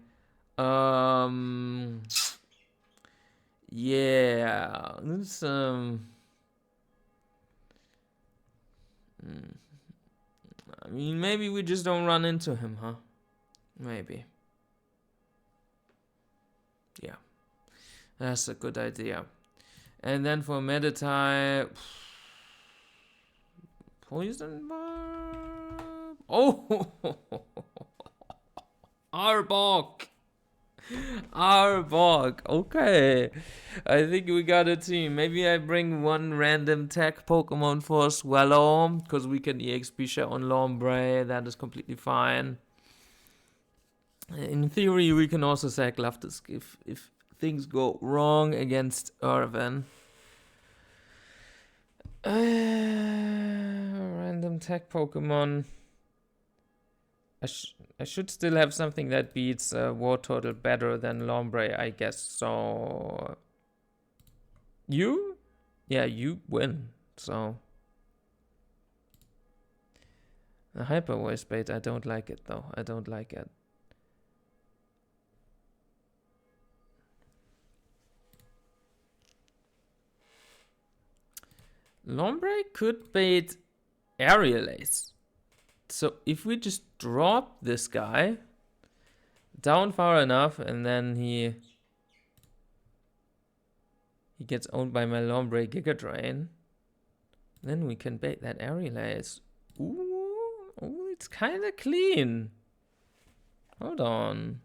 Yeah. It's I mean, maybe we just don't run into him, huh? Maybe. Yeah. That's a good idea. And then for Meditite... Poison Barb? Oh! Arbok! Arbok! Okay. I think we got a team. Maybe I bring one random tech Pokemon for Swallow, because we can EXP share on Lombre. That is completely fine. In theory, we can also sack Luftisc if things go wrong against Irvin. Random tech Pokemon. I should still have something that beats War Turtle better than Lombre, I guess. So you? Yeah, you win. So the Hyper Voice bait, I don't like it though. I don't like it. Lombre could bait Aerial Ace. So if we just drop this guy, down far enough, and then he gets owned by my Lombre Giga Drain. Then we can bait that Aerial Ace. Ooh, it's kind of clean. Hold on.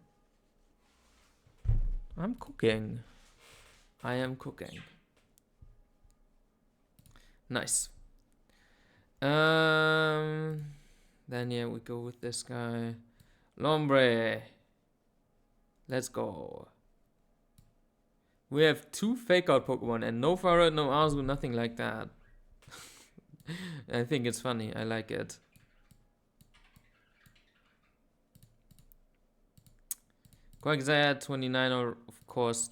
I'm cooking. I am cooking. Nice. Then yeah, we go with this guy. Lombre. Let's go. We have 2 fake out Pokemon and no Farad, no Arzu, nothing like that. I think it's funny. I like it. Quagsire 29, or of course,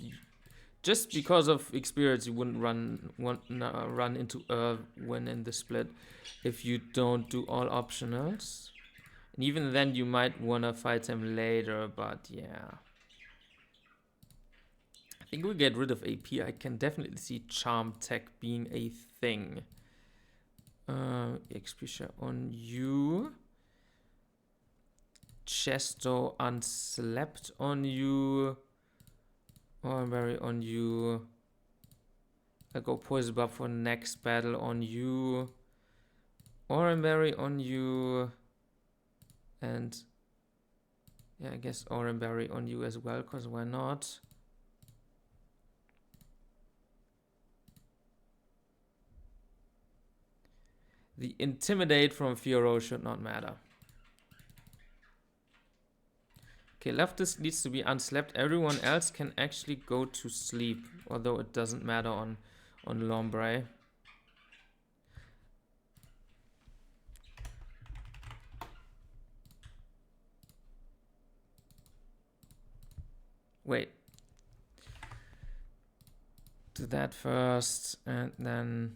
just because of experience, you wouldn't run into when in the split if you don't do all optionals. And even then, you might wanna fight him later. But yeah, I think we get rid of AP. I can definitely see Charm Tech being a thing. XP share on you. Chesto Unslept on you. Oranberry on you. I'll go Poison Buff for next battle on you. Oranberry on you. And yeah, I guess Oranberry on you as well, because why not? The Intimidate from Fioro should not matter. Okay, Leftis needs to be unslept. Everyone else can actually go to sleep, although it doesn't matter on Lombre. Wait. Do that first, and then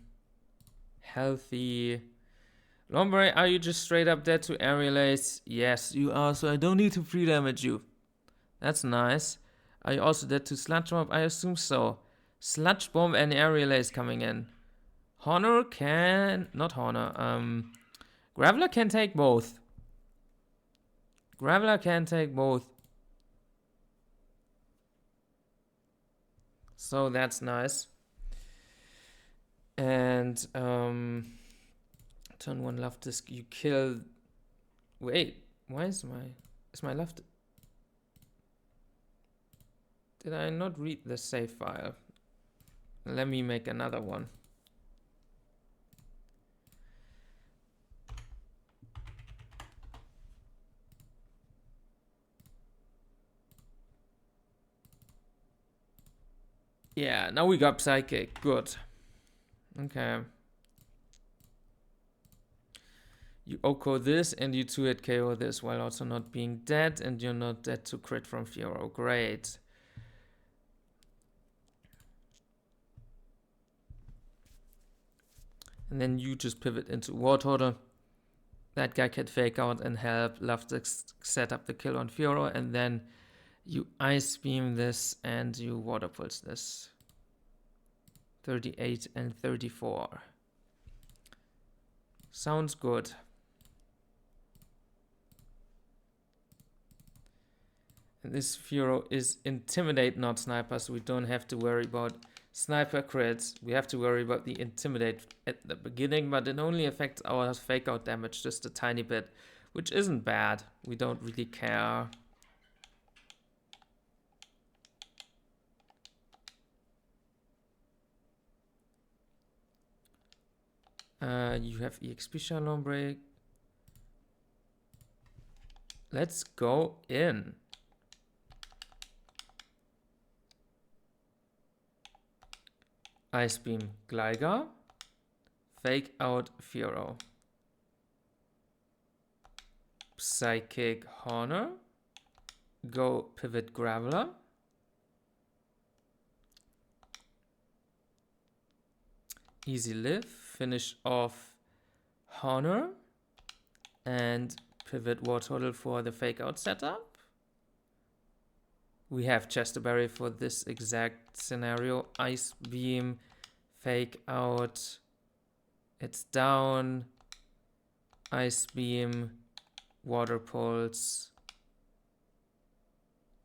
healthy. Lombre, are you just straight up dead to Aerial Ace? Yes, you are, so I don't need to free damage you. That's nice. Are you also dead to Sludge Bomb? I assume so. Sludge Bomb and Aerial Ace coming in. Honor can... Not Honor. Graveler can take both. Graveler can take both. So that's nice. And turn 1 Leftis, you kill. Wait, why is my left? Did I not read the save file? Let me make another one. Yeah, now we got Psychic. Good. Okay. You OHKO this and you 2-hit KO this while also not being dead, and you're not dead to crit from Fioro. Great. And then you just pivot into Wartortle. That guy can fake out and help Leftis set up the kill on Fioro, and then you Ice Beam this and you Water Pulse this. 38 and 34. Sounds good. And this Fioro is Intimidate, not Sniper, so we don't have to worry about Sniper crits. We have to worry about the Intimidate at the beginning, but it only affects our fake out damage just a tiny bit, which isn't bad. We don't really care. You have EXP Shalom. Let's go in. Ice Beam Gligar. Fake out Fioro. Psychic Honor. Go Pivot Graveler. Easy Live. Finish off Honor. And Pivot Wartortle for the fake out setup. We have Chesterberry for this exact scenario. Ice Beam, fake out. It's down. Ice Beam, Water Pulse.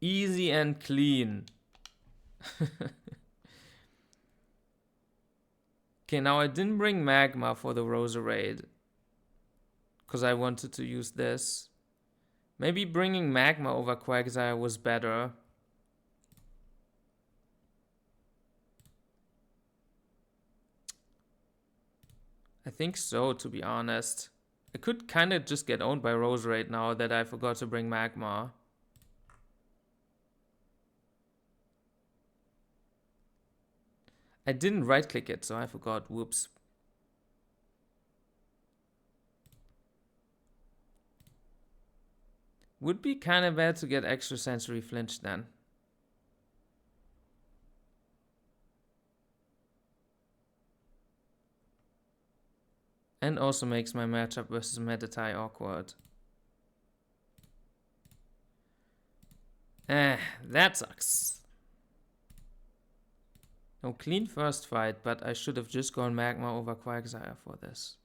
Easy and clean. Okay, now I didn't bring Magma for the Roserade, because I wanted to use this. Maybe bringing Magma over Quagsire was better. I think so, to be honest. I could kind of just get owned by Roserade now that I forgot to bring Magma. I didn't right-click it, so I forgot. Whoops. Would be kind of bad to get Extrasensory Flinch then. And also makes my matchup versus Meditite awkward. That sucks. No, clean first fight, but I should have just gone Magma over Quagsire for this.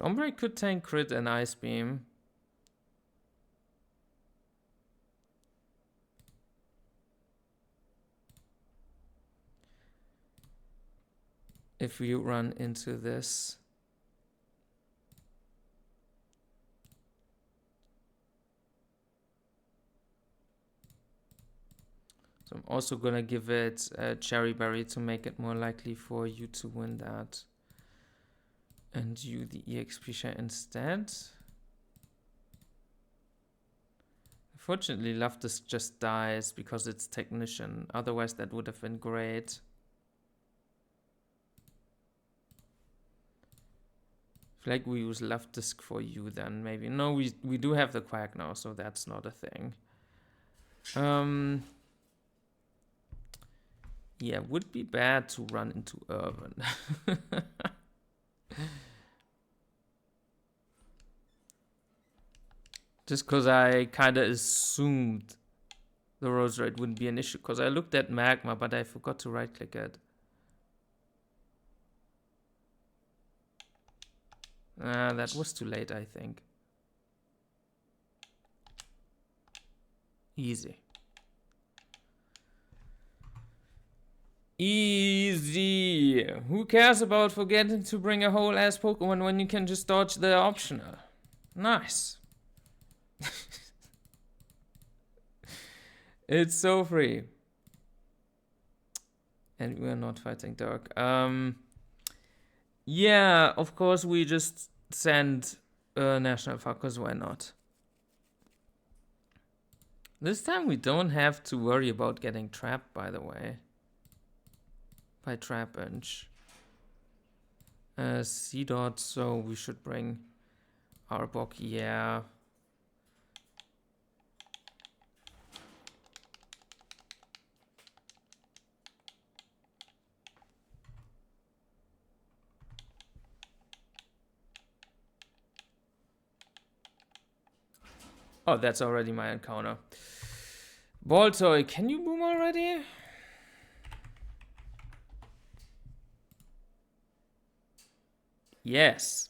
Ombre could tank crit and Ice Beam. If we run into this. So I'm also gonna give it a Cherry Berry to make it more likely for you to win that. And you the EXP share instead. Unfortunately, Loftus just dies because it's Technician. Otherwise, that would have been great. I feel like we use Loftus for you then, maybe. No, we do have the Quack now, so that's not a thing. Yeah, would be bad to run into Urban. Just because I kind of assumed the Roserade wouldn't be an issue. Because I looked at Magma, but I forgot to right-click it. That was too late, I think. Easy. Easy. Who cares about forgetting to bring a whole ass Pokemon when you can just dodge the optional? Nice. It's so free. And we're not fighting Dark. Yeah, of course we just send National Park, because why not? This time we don't have to worry about getting trapped, by the way. By Trapinch. C-Dot, so we should bring Arbok, yeah. Oh, that's already my encounter. Baltoy, can you boom already? Yes.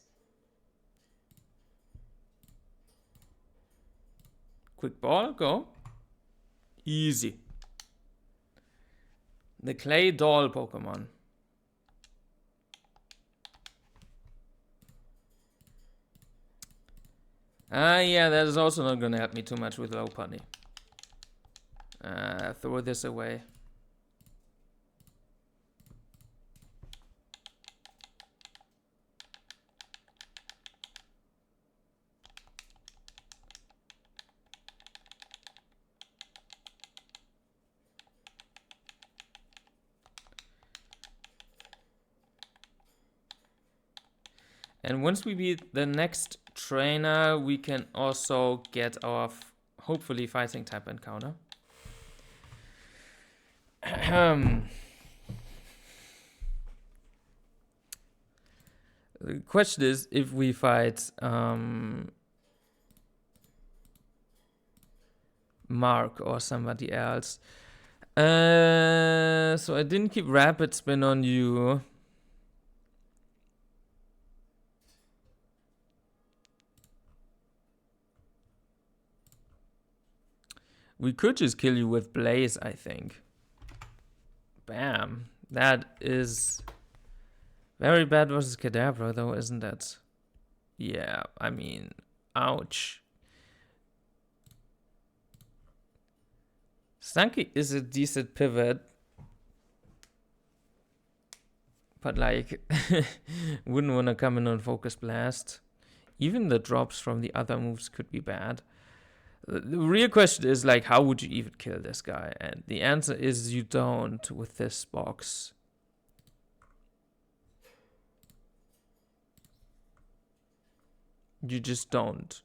Quick ball, go. Easy. The Clay Doll Pokemon. Yeah, that is also not gonna help me too much with Lopunny. Throw this away. And once we beat the next trainer, we can also get our hopefully fighting type encounter. The question is if we fight Mark or somebody else. So I didn't keep Rapid Spin on you. We could just kill you with Blaze, I think. Bam. That is very bad versus Kadabra, though, isn't it? Yeah, I mean, ouch. Stunky is a decent pivot. But, like, wouldn't want to come in on Focus Blast. Even the drops from the other moves could be bad. The real question is, like, how would you even kill this guy? And the answer is you don't with this box. You just don't.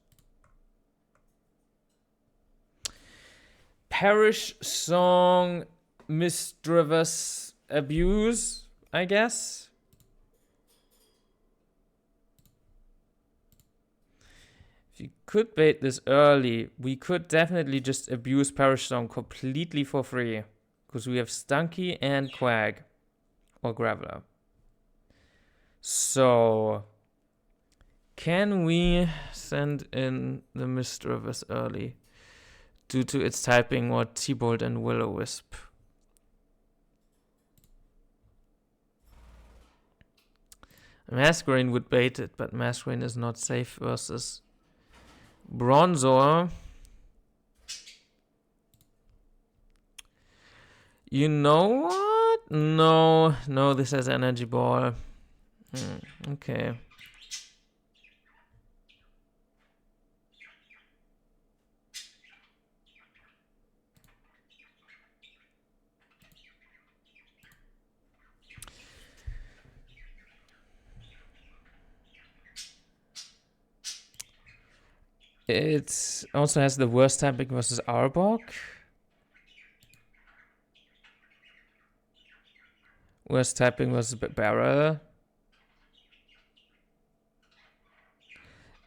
Parish Song, Misdreavus Abuse, I guess. If you could bait this early, we could definitely just abuse Parish Song completely for free. Because we have Stunky and Quag. Or Graveler. So, can we send in the Misdreavus early? Due to its typing or T-Bolt and Will-O-Wisp. Masquerain would bait it, but Masquerain is not safe versus Bronzor. You know what? No, this has Energy Ball. Okay. It also has the worst typing versus Arbok. Worst typing versus Barrel.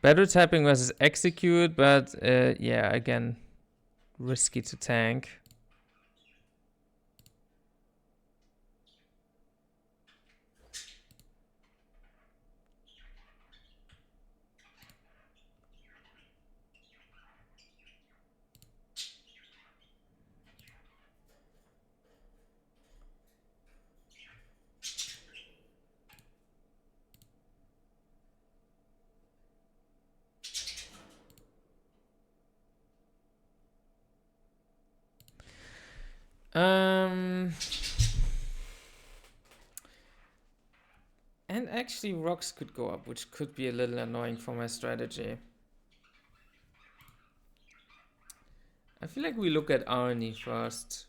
Better typing versus Execute, but yeah, again, risky to tank. And actually rocks could go up, which could be a little annoying for my strategy. I feel like we look at Arnie first.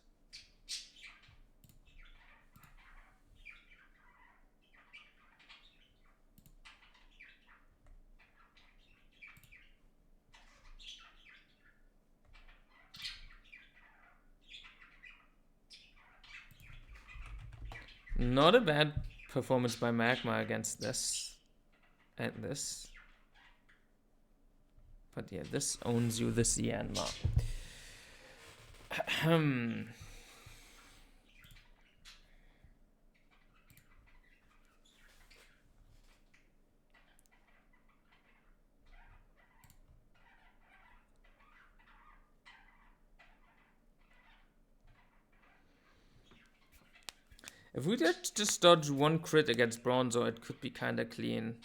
Not a bad performance by Magma against this. And this. But yeah, this owns you, this Yanma. If we did just dodge one crit against Bronzor, it could be kinda clean.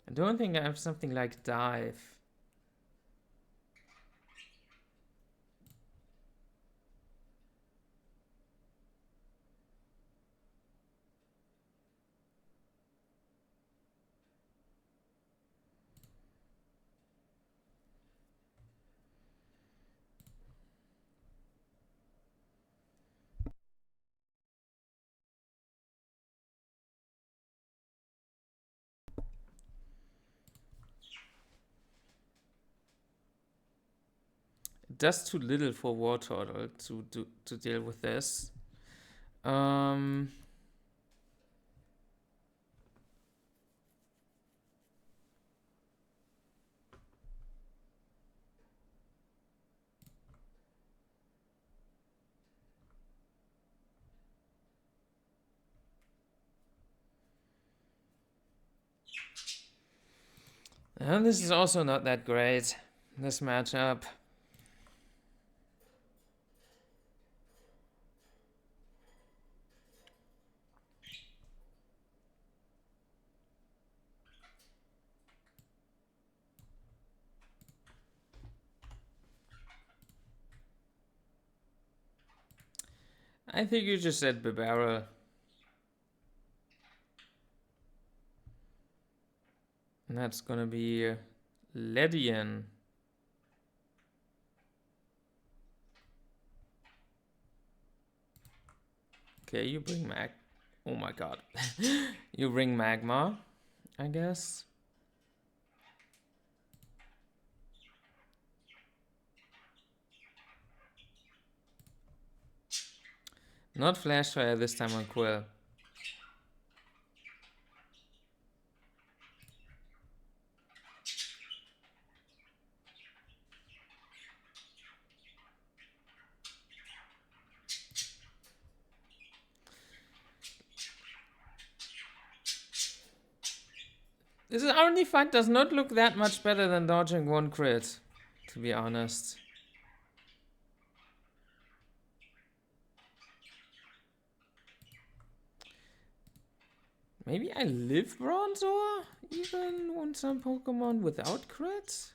I don't think I have something like Dive. just too little for War Turtle to deal with this. And this is also not that great, this matchup. I think you just said Bibarel. And that's gonna be Ledian. Okay, you bring oh my god. You bring Magma, I guess. Not Flashfire this time on Quill. This only fight does not look that much better than dodging one crit, to be honest. Maybe I live Bronzor even on some Pokemon without crits?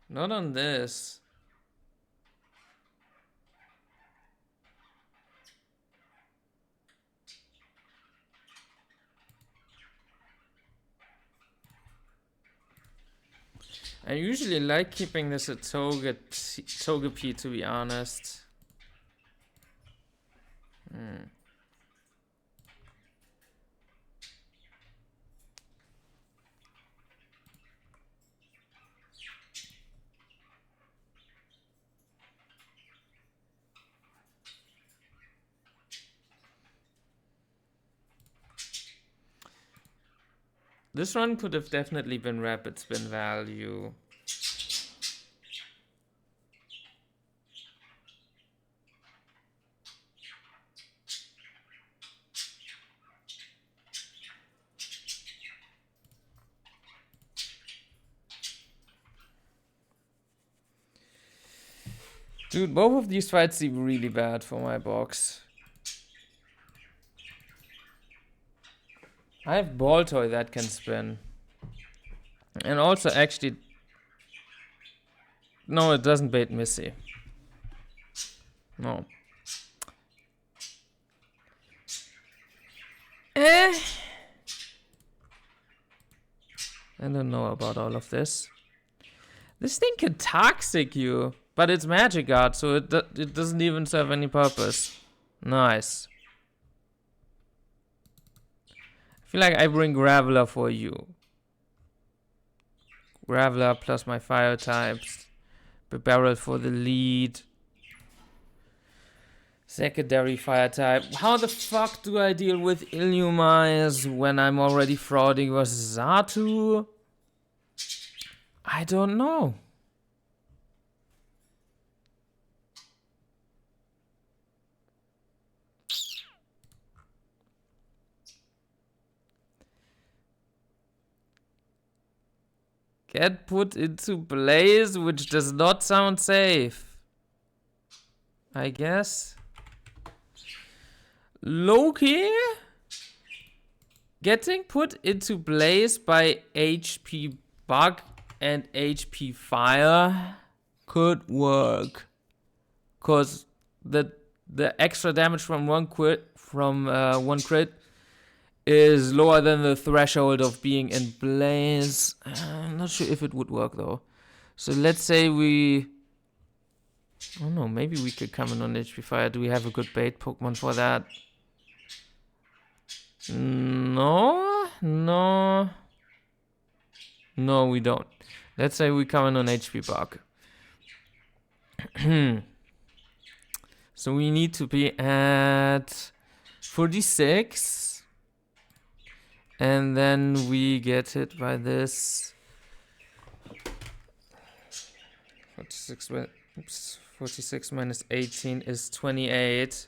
Not on this. I usually like keeping this at Togepi, to be honest. This run could have definitely been rapid spin value. Dude, both of these fights seem really bad for my box. I have Baltoy that can spin. And also actually... No, it doesn't bait Missy. No. I don't know about all of this. This thing can toxic you, but it's Magic Guard, so it doesn't even serve any purpose. Nice. I feel like I bring Graveler for you. Graveler plus my fire types. Bibarel for the lead. Secondary fire type. How the fuck do I deal with Illumise when I'm already frauding versus Xatu? I don't know. Get put into Blaze, which does not sound safe. I guess. Loki getting put into Blaze by HP Bug and HP Fire could work. Cause the extra damage from one crit is lower than the threshold of being in Blaze. I'm not sure if it would work though. So let's say we... I don't know, maybe we could come in on HP Fire. Do we have a good bait Pokemon for that? No, we don't. Let's say we come in on HP Bug. So we need to be at 46. And then we get hit by this. 46 minus 18 is 28.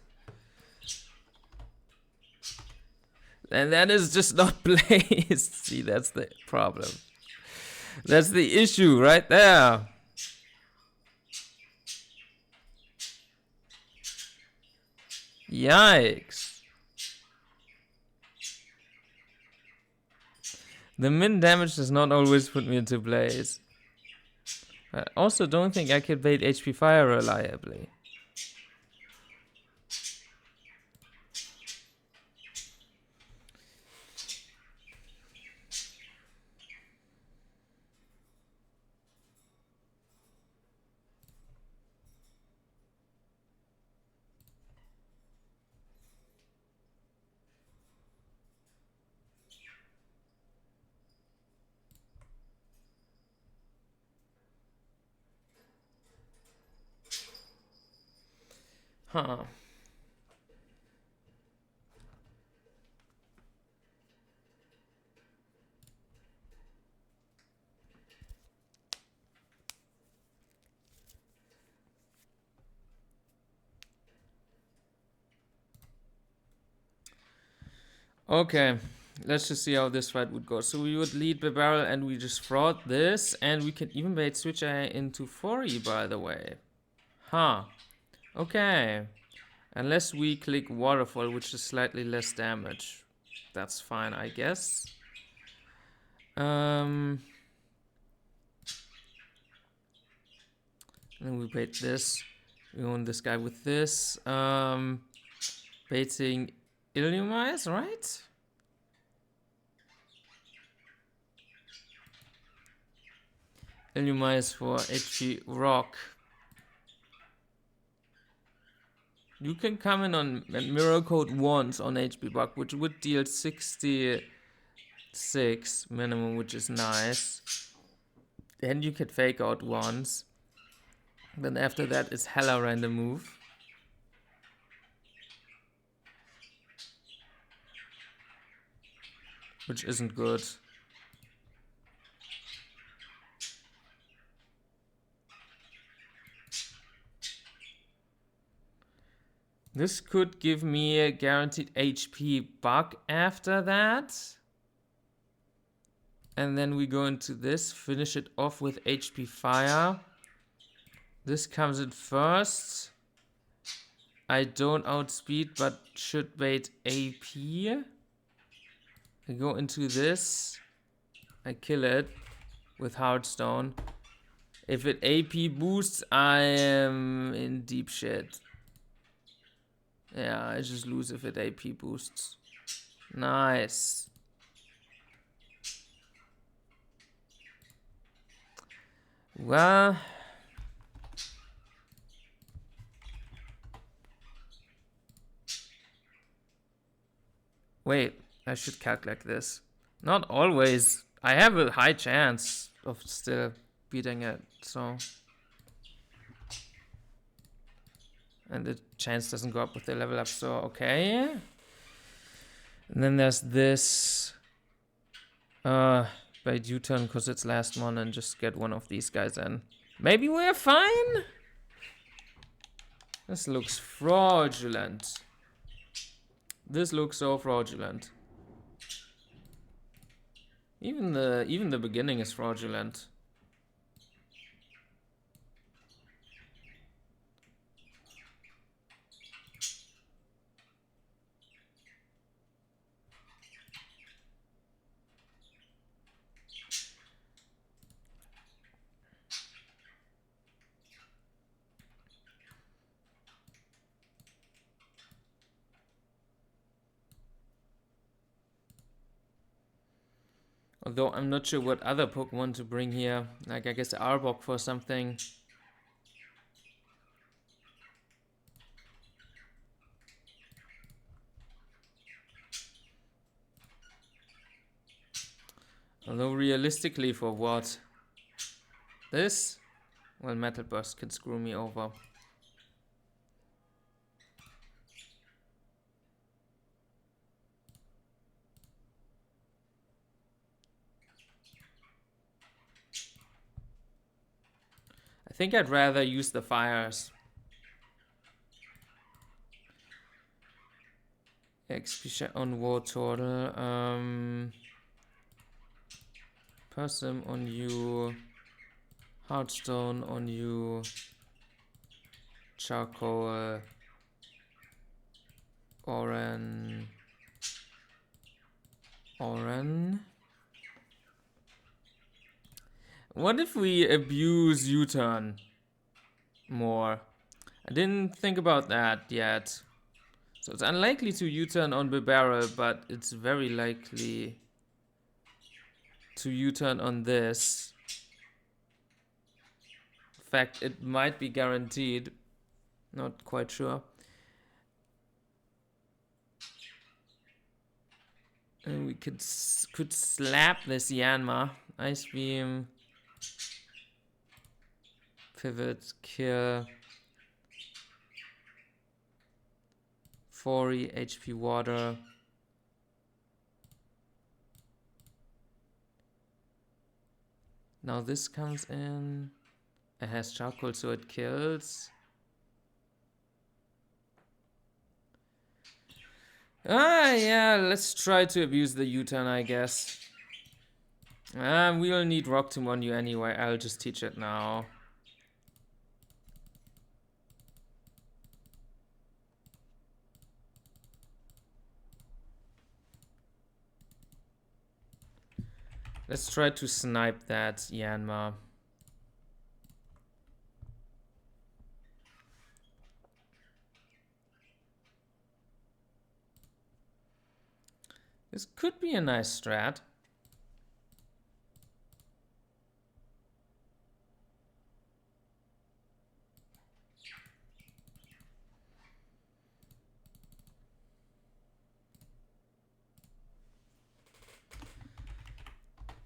And that is just not placed. See, that's the problem. That's the issue right there. Yikes. The min damage does not always put me into place. I also don't think I can bait HP fire reliably. Huh. Okay, let's just see how this fight would go. So we would lead the barrel and we just fraud this, and we can even bait switch AI into 4E, by the way. Huh. Okay. Unless we click waterfall, which is slightly less damage. That's fine, I guess. And then we bait this. We own this guy with this. Baiting Illumise, right? Illumise for HP Rock. You can come in on Mirror Code once on HP Buck, which would deal 66 minimum, which is nice. Then you could fake out once. Then after that it's hella random move. Which isn't good. This could give me a guaranteed HP buck after that. And then we go into this, finish it off with HP fire. This comes in first. I don't outspeed, but should bait AP. I go into this. I kill it with Heartstone. If it AP boosts, I am in deep shit. Yeah, I just lose if it AP boosts. Nice. Well, wait, I should calculate this. Not always. I have a high chance of still beating it, so. And the chance doesn't go up with the level up, so okay. And then there's this. Bait U-turn because it's last one and just get one of these guys in. Maybe we're fine? This looks fraudulent. This looks so fraudulent. Even the beginning is fraudulent. Although I'm not sure what other Pokemon to bring here. Like, I guess Arbok for something. Although realistically, for what? This? Well, Metal Burst can screw me over. I think I'd rather use the fires. XP share on War Turtle. Persim on you. Heartstone on you. Charcoal. Oran. What if we abuse U-turn more? I didn't think about that yet. So it's unlikely to U-turn on the barrel, but it's very likely to U-turn on this. In fact, it might be guaranteed. Not quite sure. And we could slap this Yanma. Ice Beam. Pivot, kill. 40 HP water. Now this comes in. It has charcoal, so it kills. Yeah, let's try to abuse the U-turn, I guess. We'll need Rock Tomb on you anyway. I'll just teach it now. Let's try to snipe that Yanma. This could be a nice strat.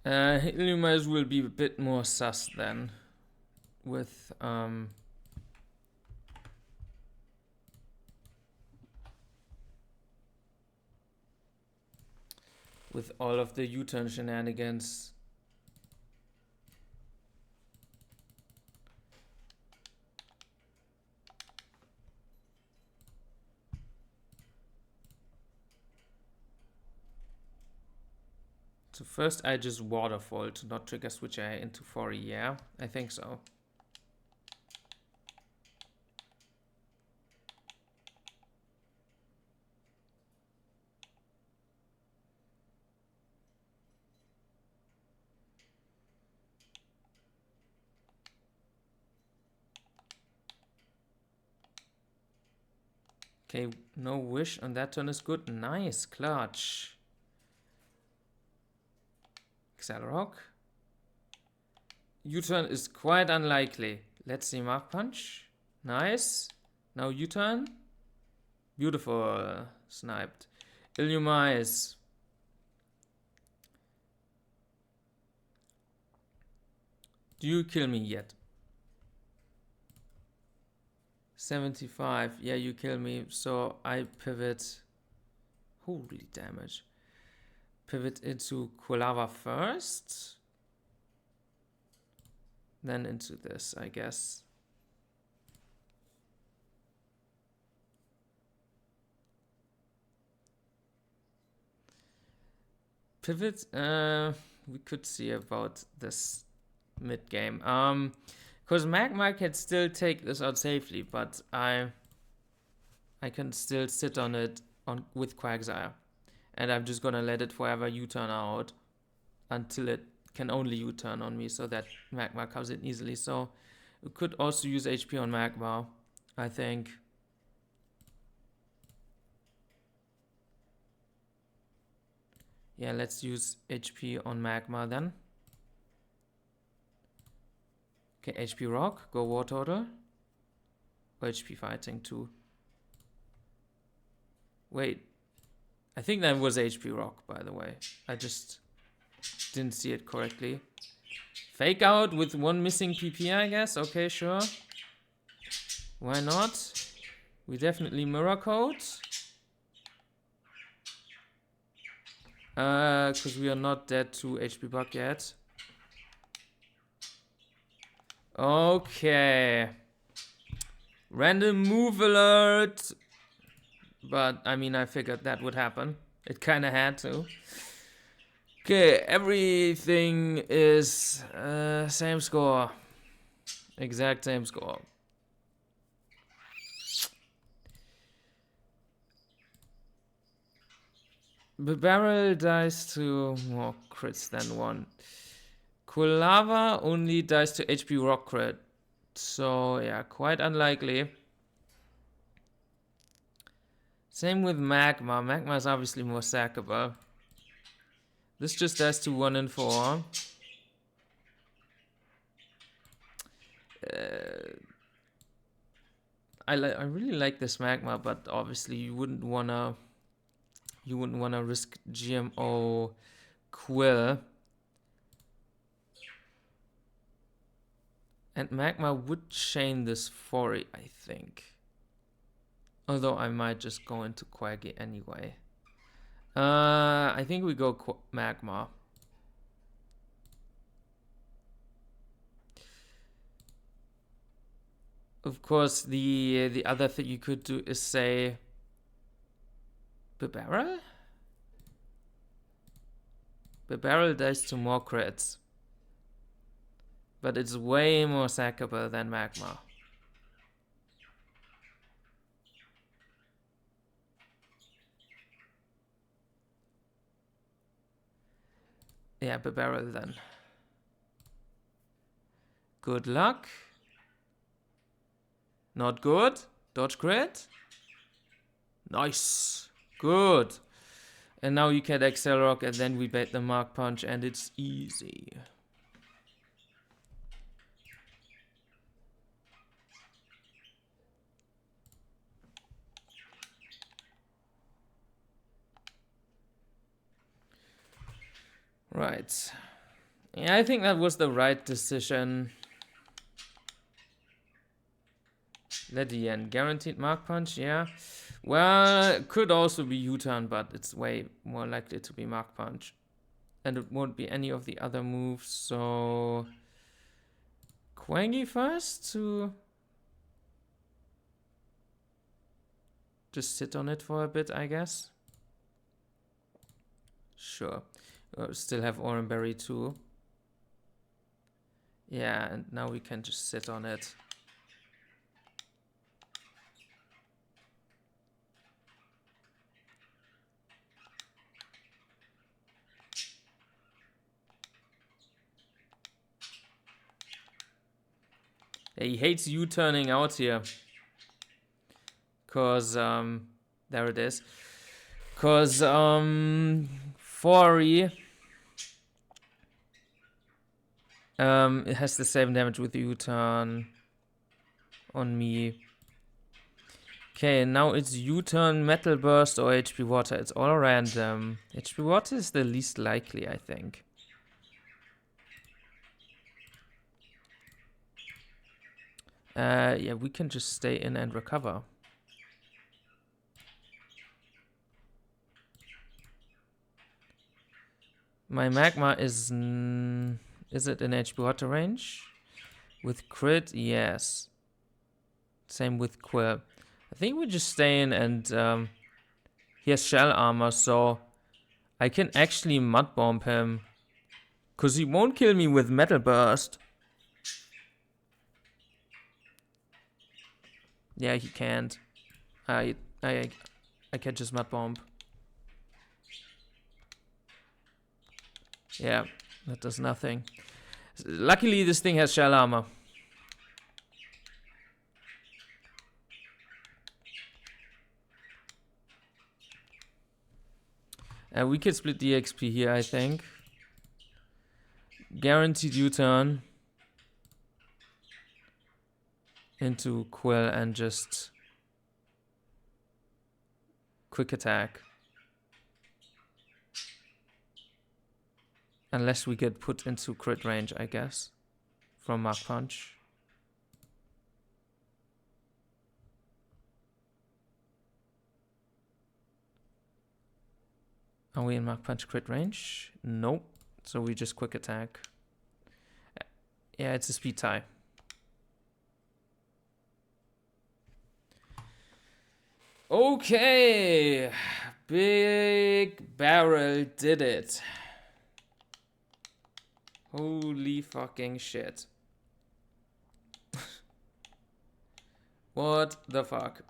Illumise will be a bit more sus then. With all of the U-turn shenanigans. So first I just waterfall to not trigger switch AI into 40, yeah? I think so. Okay, no wish on that turn is good. Nice, clutch. Accelerock. U-turn is quite unlikely. Let's see, Mark Punch. Nice. Now U-turn. Beautiful. Sniped. Illumise. Do you kill me yet? 75. Yeah, you kill me. So I pivot. Holy damage. Pivot into Kulava first. Then into this, I guess. Pivot, we could see about this mid game. Because Magmar can still take this out safely, but I can still sit on it with Quagsire. And I'm just gonna let it forever U-turn out until it can only U-turn on me, so that Magmar comes in easily. So we could also use HP on Magmar, I think. Yeah, let's use HP on Magmar then. Okay, HP Rock, go War Turtle. Or HP Fighting too. Wait. I think that was HP Rock, by the way. I just didn't see it correctly. Fake out with one missing PP, I guess. Okay, sure. Why not? We definitely mirror code. Because we are not dead to HP bug yet. Okay. Random move alert. But, I mean, I figured that would happen. It kind of had to. Okay, everything is same score. Exact same score. The barrel dies to more crits than one. Kulava only dies to HP rock crit. So, yeah, quite unlikely. Same with Magma. Magma is obviously more sackable. This just dies to 1 and 4. I really like this Magma, but obviously you wouldn't wanna risk GMO Quill. And Magma would chain this Fori, I think. Although I might just go into Quaggy anyway. I think we go Magma. Of course, the other thing you could do is say the barrel? The barrel dies to more crits. But it's way more sackable than Magma. Yeah, the barrel then. Good luck. Not good. Dodge crit. Nice. Good. And now you can Accelerock and then we bait the Mark Punch and it's easy. Right. Yeah, I think that was the right decision. Ledian, guaranteed Mark Punch, yeah. Well, it could also be U-turn, but it's way more likely to be Mark Punch. And it won't be any of the other moves, so... Quangy first to... just sit on it for a bit, I guess. Sure. Still have Oranberry too. Yeah, and now we can just sit on it. Yeah, he hates U-turning out here. Cause, there it is. Cause, Fori... it has the same damage with U-turn on me. Okay, now it's U-turn, Metal Burst, or HP Water. It's all random. HP Water is the least likely, I think. Yeah, we can just stay in and recover. My Magma is... is it in HP Water range? With crit, yes. Same with Quill. I think we just stay in and he has shell armor, so I can actually mud bomb him. Cause he won't kill me with Metal Burst. Yeah, he can't. I can just mud bomb. Yeah, that does nothing. Luckily, this thing has shell armor. We could split the XP here, I think. Guaranteed U-turn into Quill and just quick attack. Unless we get put into crit range, I guess. From Mach Punch. Are we in Mach Punch crit range? Nope. So we just quick attack. Yeah, it's a speed tie. Okay. Big Barrel did it. Holy fucking shit. What the fuck?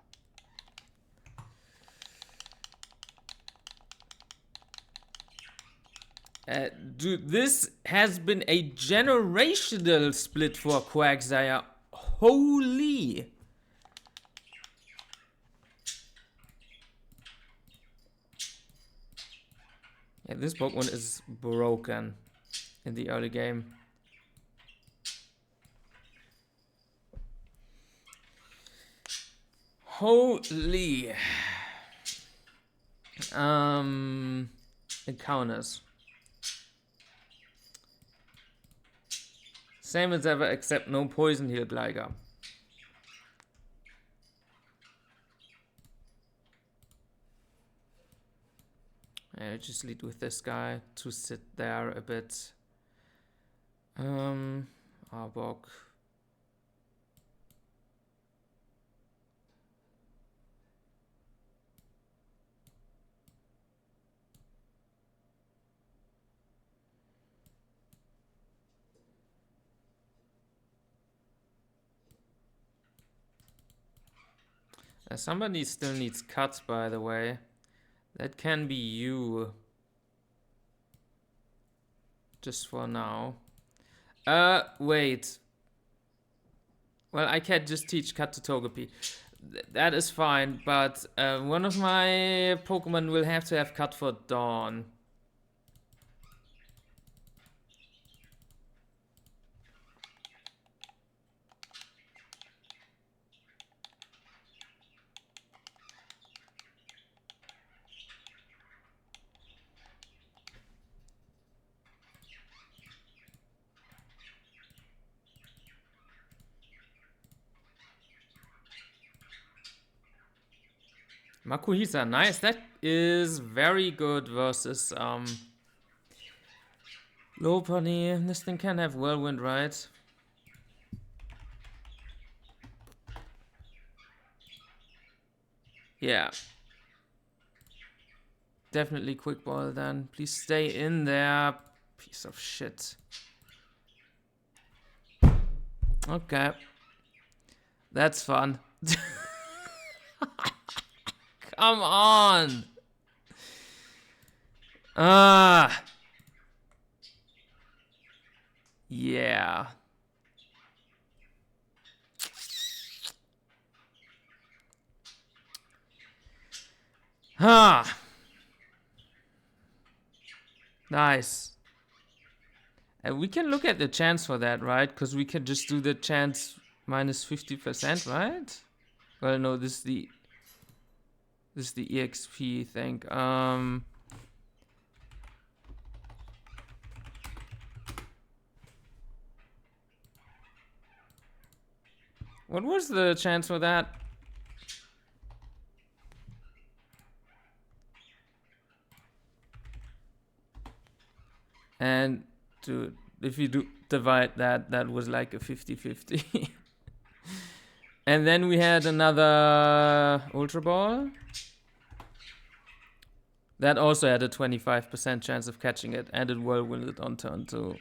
Dude, this has been a generational split for Quagsire. Holy. Yeah, this Pokemon is broken in the early game. Holy. Encounters. Same as ever, except no poison heal Gligar. I just lead with this guy to sit there a bit. Arbok. Somebody still needs cut, by the way. That can be you. Just for now. Wait. Well, I can't just teach cut to Togepi. That is fine, but one of my Pokemon will have to have cut for Dawn. Makuhisa, nice. That is very good versus Lopunny. This thing can have Whirlwind, right? Yeah. Definitely Quick Ball then. Please stay in there. Piece of shit. Okay. That's fun. Come on. Yeah. Nice. And we can look at the chance for that, right? Because we can just do the chance minus 50%, right? Well, no, this is the EXP thing. What was the chance for that? And dude, if you do divide that, that was like a 50-50. And then we had another Ultra Ball. That also had a 25% chance of catching it, and it whirlwinded on turn 2.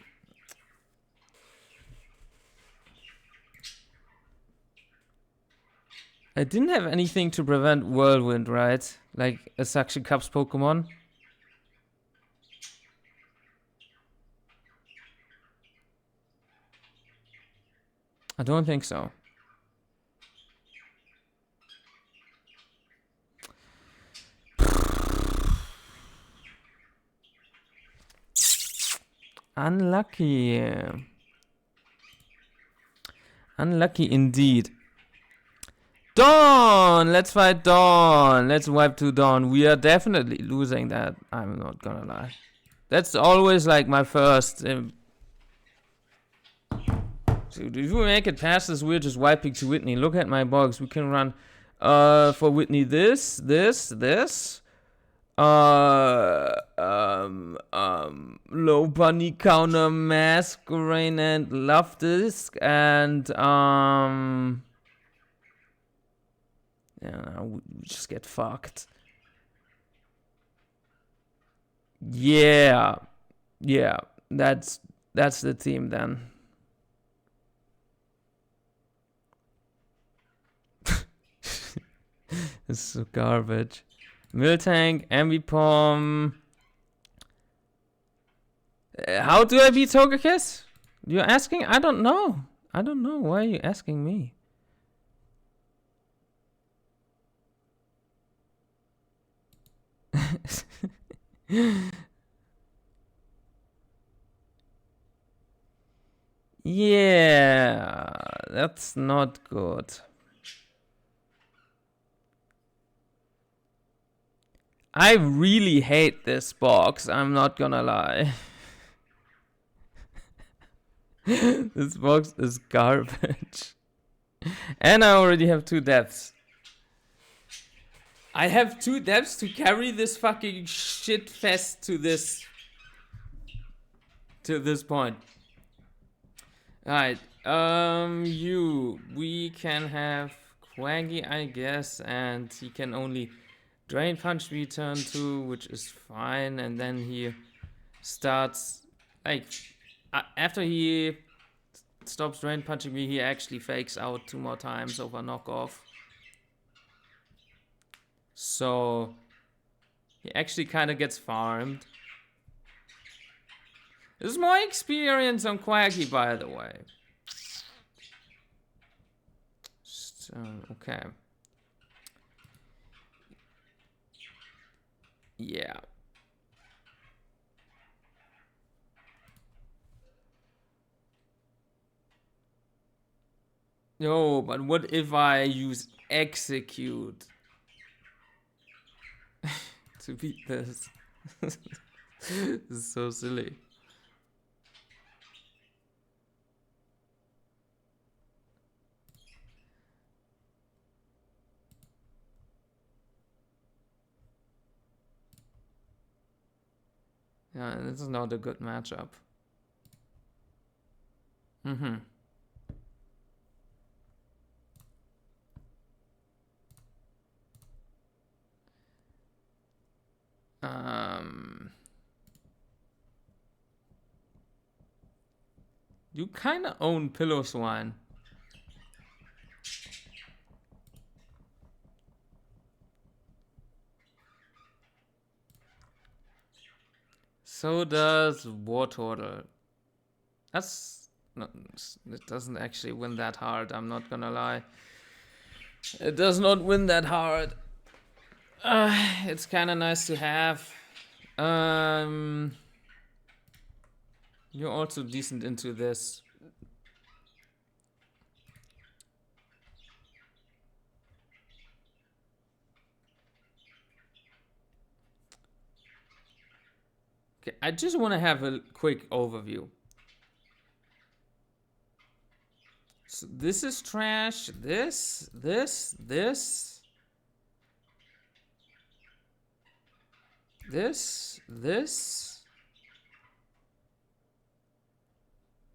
I didn't have anything to prevent Whirlwind, right? Like a Suction Cups Pokemon. I don't think so. Unlucky. Unlucky indeed. Dawn! Let's fight Dawn. Let's wipe to Dawn. We are definitely losing that. I'm not gonna lie. That's always like my first. Dude, if we make it past this, we're just wiping to Whitney. Look at my box. We can run for Whitney this. Low bunny counter, masquerade and love disc, and yeah, we just get fucked. Yeah, that's the team then. This is so garbage. Miltank, Ambipom. How do I beat Togekiss? You're asking? I don't know. Why are you asking me? Yeah, that's not good. I really hate this box, I'm not gonna lie. This box is garbage. And I already have 2 depths. I have 2 depths to carry this fucking shit fest to this point. Alright, we can have Quaggy, I guess, and he can only Drain Punch me turn 2, which is fine, and then he starts, like, after he stops Drain Punching me, he actually fakes out 2 more times over knockoff. So, he actually kind of gets farmed. There's more experience on Quaggy, by the way. So, okay. Yeah. No, but what if I use execute to beat this? This is so silly. Yeah, this is not a good matchup. You kind of own Piloswine. So does Wartortle. That's not, it doesn't actually win that hard, I'm not gonna lie. It does not win that hard. It's kind of nice to have. You're also decent into this. Okay, I just want to have a quick overview. So this is trash. This.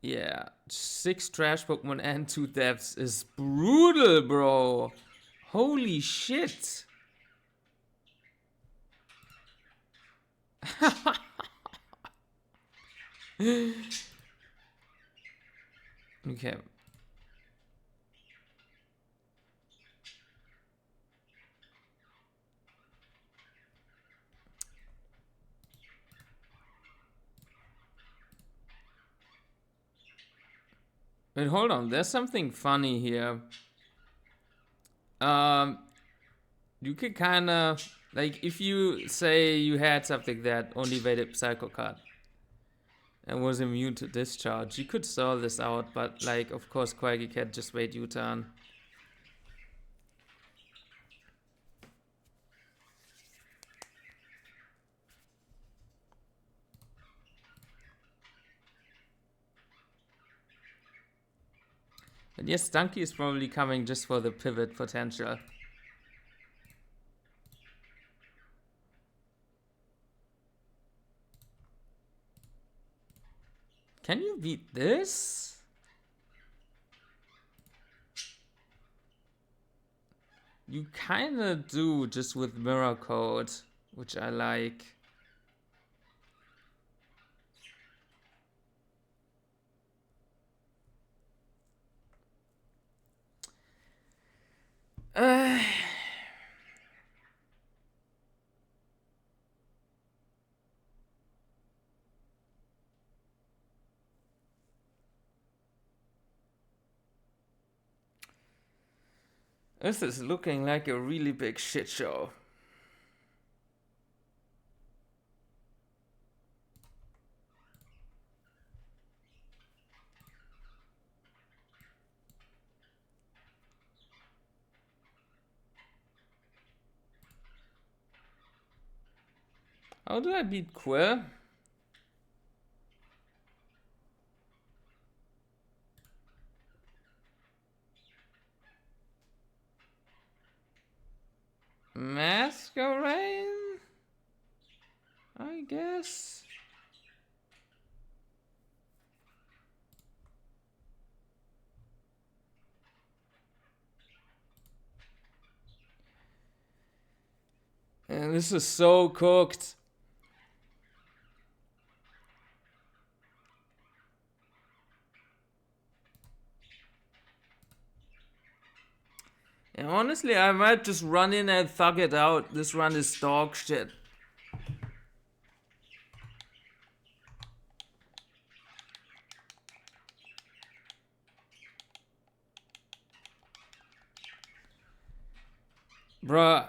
Yeah, 6 trash Pokemon and 2 depths is brutal, bro. Holy shit. Okay. Wait, hold on. There's something funny here. You could kind of, like, if you say you had something that only evaded Psycho Cut and was immune to discharge, you could stall this out, but, like, of course, Quaggy Cat just wait U-turn. But yes, Stunky is probably coming just for the pivot potential. Can you beat this? You kinda do, just with mirror code, which I like. This is looking like a really big shit show. How do I beat Quill? Masquerain? I guess. And this is so cooked. And honestly, I might just run in and thug it out. This run is dog shit. Bruh.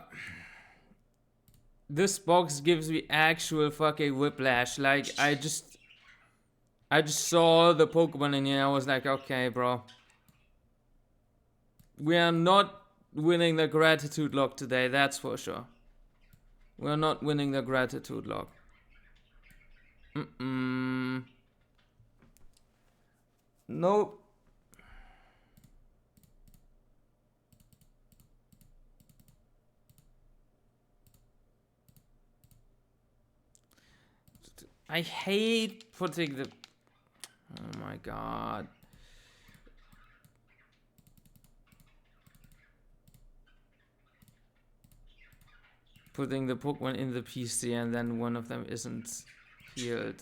This box gives me actual fucking whiplash. Like, I just saw the Pokemon in here. I was like, okay, bro. We are not winning the gratitude log today, that's for sure. We're not winning the gratitude log. Nope. I hate putting the... Oh my god. Putting the Pokemon in the PC and then one of them isn't healed.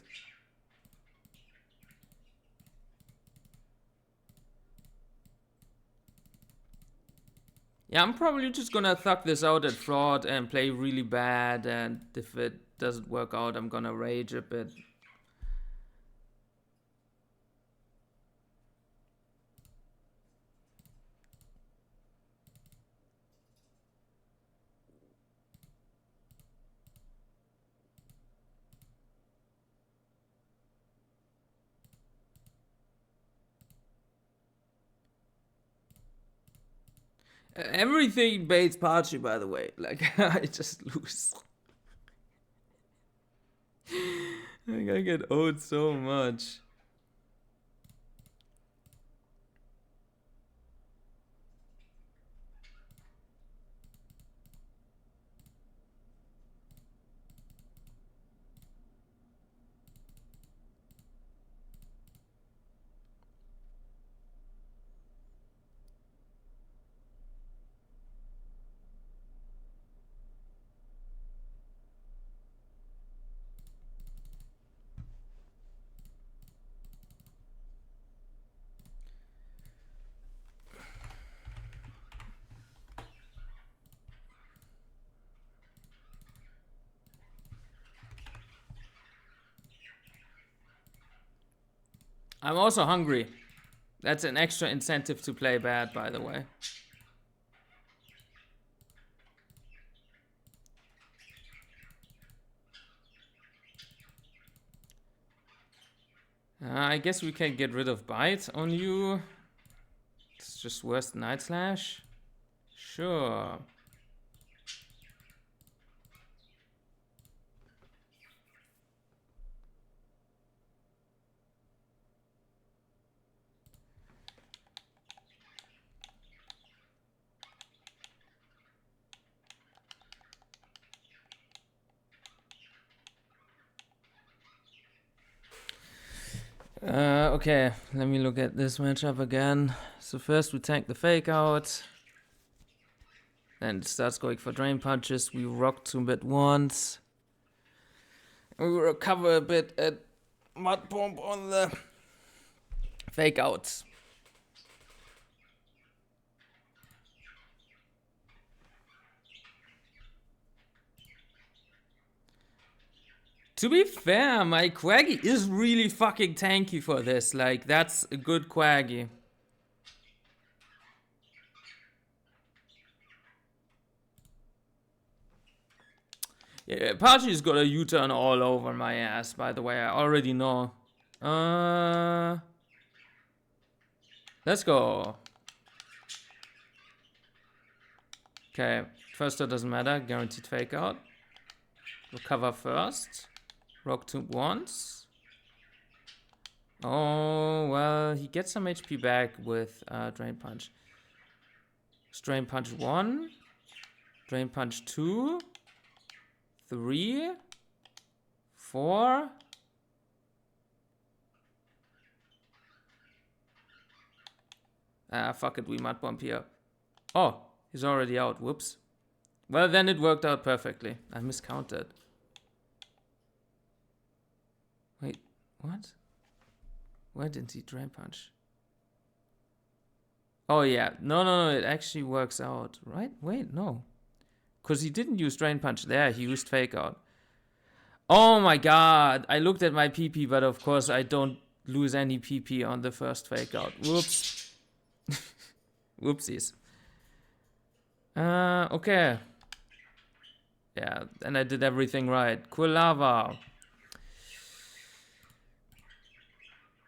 Yeah, I'm probably just gonna thug this out at Fraud and play really bad, and if it doesn't work out, I'm gonna rage a bit. Everything baits Pachi, by the way. Like, I just lose. Like, I get owed so much. I'm also hungry. That's an extra incentive to play bad, by the way. I guess we can get rid of Bite on you. It's just worse than Night Slash. Sure. Okay, let me look at this matchup again. So first we tank the fake out. Then it starts going for drain punches. We rock to mid once. We recover a bit at mud bomb on the fake outs. To be fair, my Quaggy is really fucking tanky for this. Like, that's a good Quaggy. Yeah, Apache's got a U-turn all over my ass, by the way. I already know. Let's go. Okay, first that doesn't matter. Guaranteed fake out. Recover first. Rock to once. Oh, well, he gets some HP back with Drain Punch. Drain Punch 1. Drain Punch 2. 3. 4. Fuck it, we mud bomb here. Oh, he's already out. Whoops. Well, then it worked out perfectly. I miscounted. Wait, what? Why didn't he drain punch? Oh, yeah. No, it actually works out, right? Wait, no. Because he didn't use drain punch there. He used fake out. Oh, my God. I looked at my PP, but of course I don't lose any PP on the first fake out. Whoops. Whoopsies. Okay. Yeah, and I did everything right. Quilava.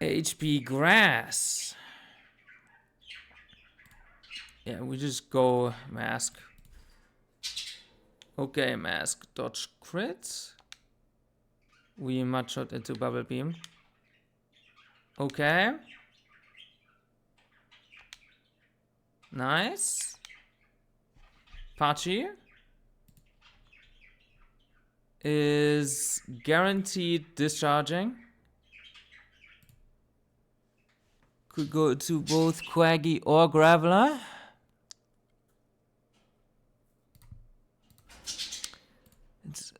HP Grass. Yeah, we just go Mask. Okay, Mask. Dodge crit. We mud shot into Bubble Beam. Okay. Nice. Pachi is guaranteed discharging. Could go to both Quaggy or Graveler. It's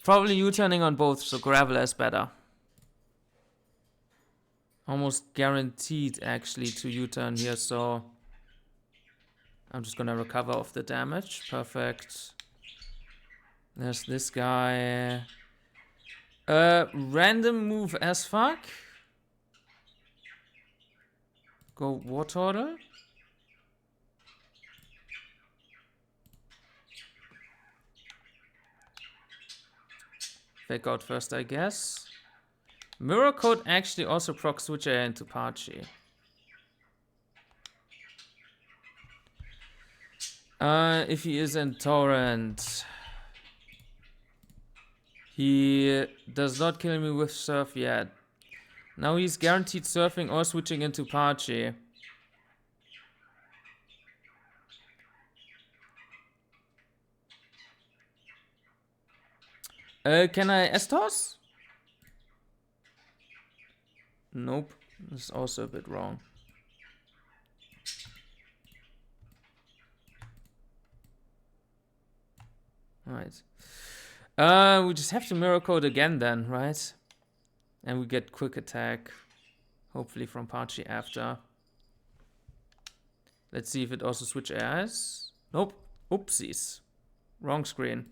probably U-turning on both, so Graveler is better. Almost guaranteed actually to U-turn here, so I'm just gonna recover off the damage. Perfect. There's this guy. Random move as fuck. Go Wartortle. Fake out first, I guess. Mirror Coat actually also proc switch air into Pachi. If he is in Torrent, he does not kill me with Surf yet. Now he's guaranteed surfing or switching into Pachi. Can I S-toss? Nope. This is also a bit wrong. Right. We just have to mirror code again then, right? And we get quick attack. Hopefully from Pachi after. Let's see if it also switch airs. Nope. Oopsies. Wrong screen.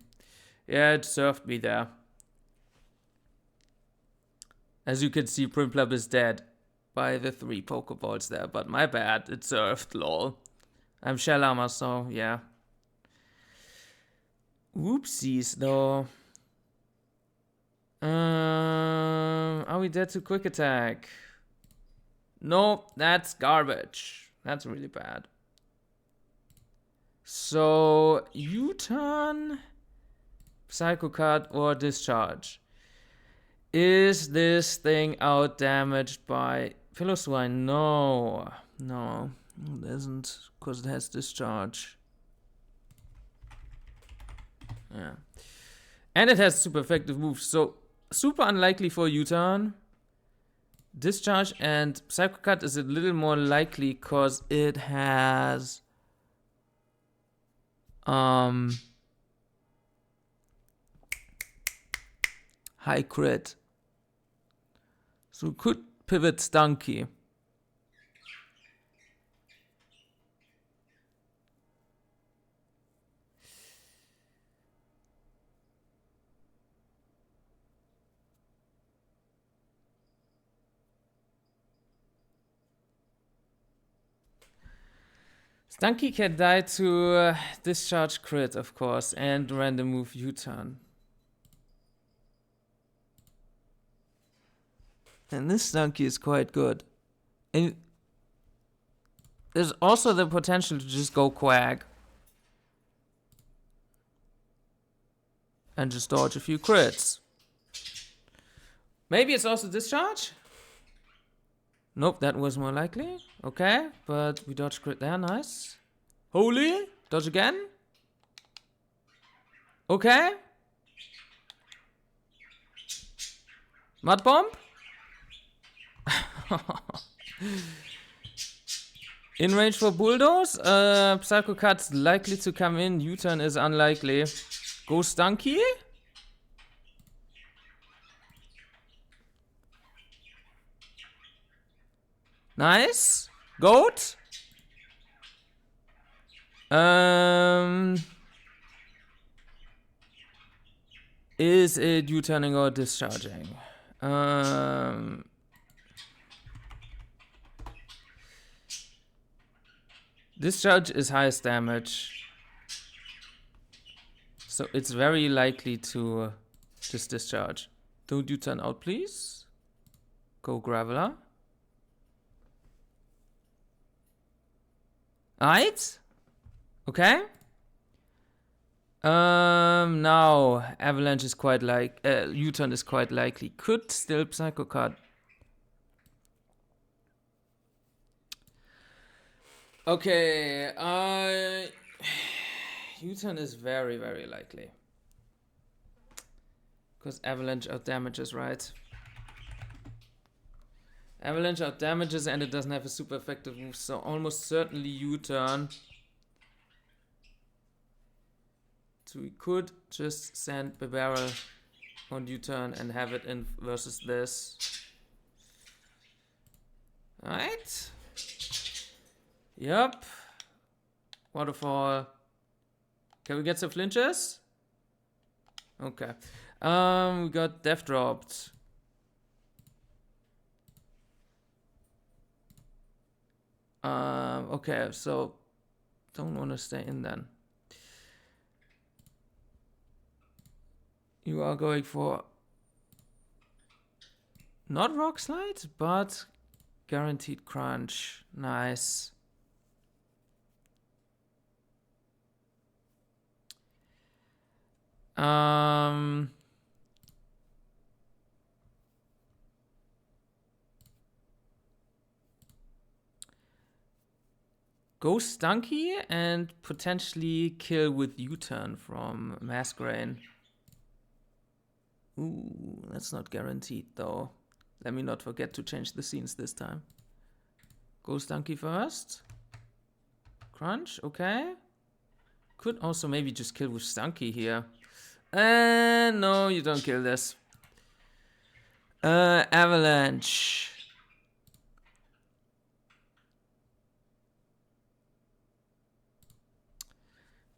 Yeah, it served me there. As you can see, Prinplup is dead by the 3 Pokeballs there, but my bad, it served, lol. I'm Shell Armor, so yeah. Oopsies, though. Are we dead to quick attack? No, that's garbage. That's really bad. So, U-turn, Psycho Cut, or Discharge. Is this thing out damaged by Piloswine? No. No, it isn't, because it has Discharge. Yeah. And it has super effective moves, so super unlikely for U-turn. Discharge and Psycho Cut is a little more likely because it has high crit. So we could pivot Stunky. Stunky can die to discharge crit, of course, and random move U-turn. And this Stunky is quite good. And there's also the potential to just go Quag. And just dodge a few crits. Maybe it's also discharge? Nope, that was more likely. Okay, but we dodge crit there, nice. Holy, dodge again. Okay. Mud bomb. In range for bulldoze. Psycho Cut's likely to come in. U-turn is unlikely. Go Stunky. Nice. Goat. Is it U-turning or discharging? Discharge is highest damage. So it's very likely to just discharge. Don't U-turn out, please. Go Graveler. Alright. Okay. Now Avalanche is quite like U-turn is quite likely. Could still Psycho Cut. Okay, U-turn is very, very likely. Because Avalanche out damages, right? Avalanche out damages and it doesn't have a super effective move, so almost certainly U-turn. So we could just send Bebarrel on U-turn and have it in versus this. Alright. Yep. Waterfall. Can we get some flinches? Okay. We got Death dropped. Okay, so don't want to stay in then. You are going for not Rock Slide, but guaranteed crunch. Nice. Go Stunky and potentially kill with U-turn from Masquerain. Ooh, that's not guaranteed though. Let me not forget to change the scenes this time. Go Stunky first. Crunch, okay. Could also maybe just kill with Stunky here. No, you don't kill this. Avalanche.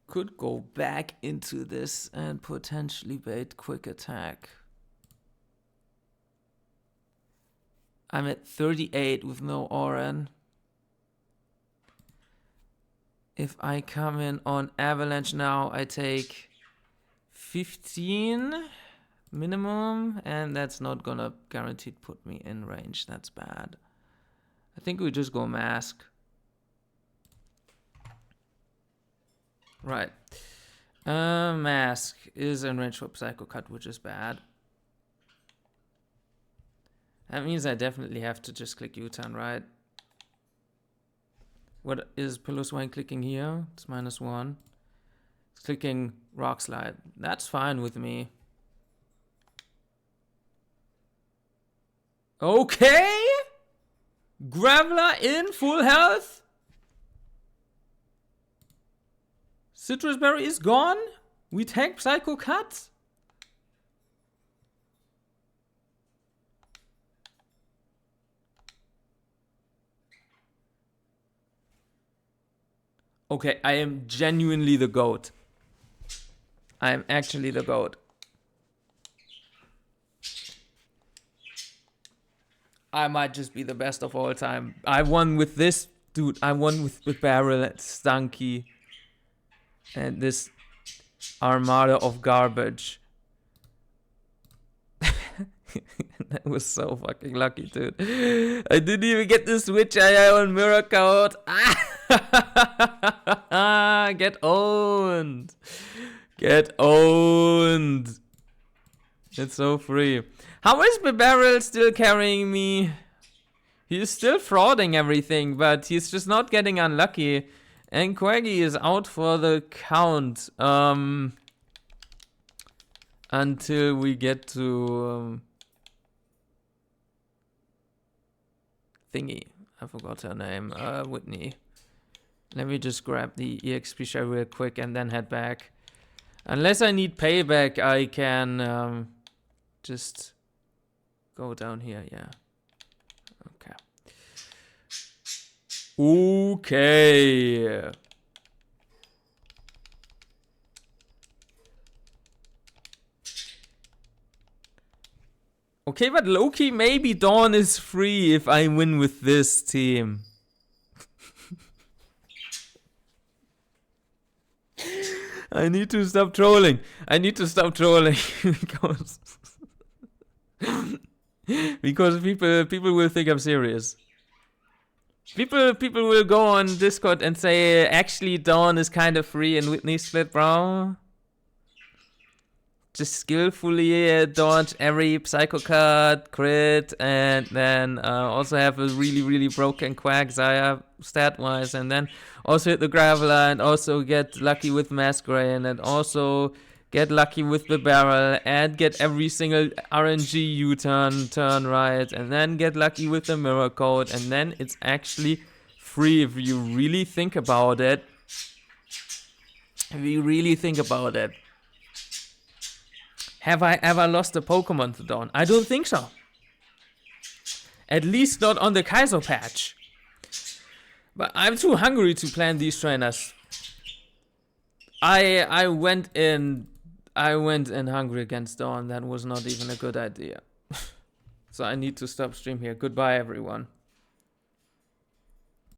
Could go back into this and potentially bait quick attack. I'm at 38 with no Oran. If I come in on Avalanche now, I take 15 minimum, and that's not gonna guaranteed put me in range. That's bad. I think we just go Mask. Right. Mask is in range for Psycho Cut, which is bad. That means I definitely have to just click U-turn, right? What is Piloswine clicking here? It's -1. It's clicking Rock Slide. That's fine with me. Okay. Graveler in full health. Citrus Berry is gone. We take Psycho Cut. Okay, I am genuinely the GOAT. I am actually the GOAT. I might just be the best of all time. I won with this, dude. I won with Barrel and Stunky. And this armada of garbage. That was so fucking lucky, dude. I didn't even get the Switch AI on Mirror Code. Get owned. Get owned. It's so free. How is Barrel still carrying me? He's still frauding everything, but he's just not getting unlucky. And Quaggy is out for the count. Until we get to... thingy. I forgot her name. Whitney. Let me just grab the EXP share real quick and then head back. Unless I need payback, I can just go down here. Yeah. Okay. Okay. Okay, but Loki, maybe Dawn is free if I win with this team. I need to stop trolling. I need to stop trolling because people will think I'm serious. People will go on Discord and say actually Dawn is kind of free and Whitney split, bro. Just skillfully dodge every Psycho Cut, crit, and then also have a really broken Quagsire stat-wise, and then also hit the Graveler, and also get lucky with Masquerain, and also get lucky with the Barrel, and get every single RNG U-turn, turn right, and then get lucky with the Mirror Code, and then it's actually free if you really think about it. If you really think about it. Have I ever lost a Pokemon to Dawn? I don't think so. At least not on the Kaizo patch. But I'm too hungry to plan these trainers. I went in hungry against Dawn. That was not even a good idea. So I need to stop stream here. Goodbye, everyone.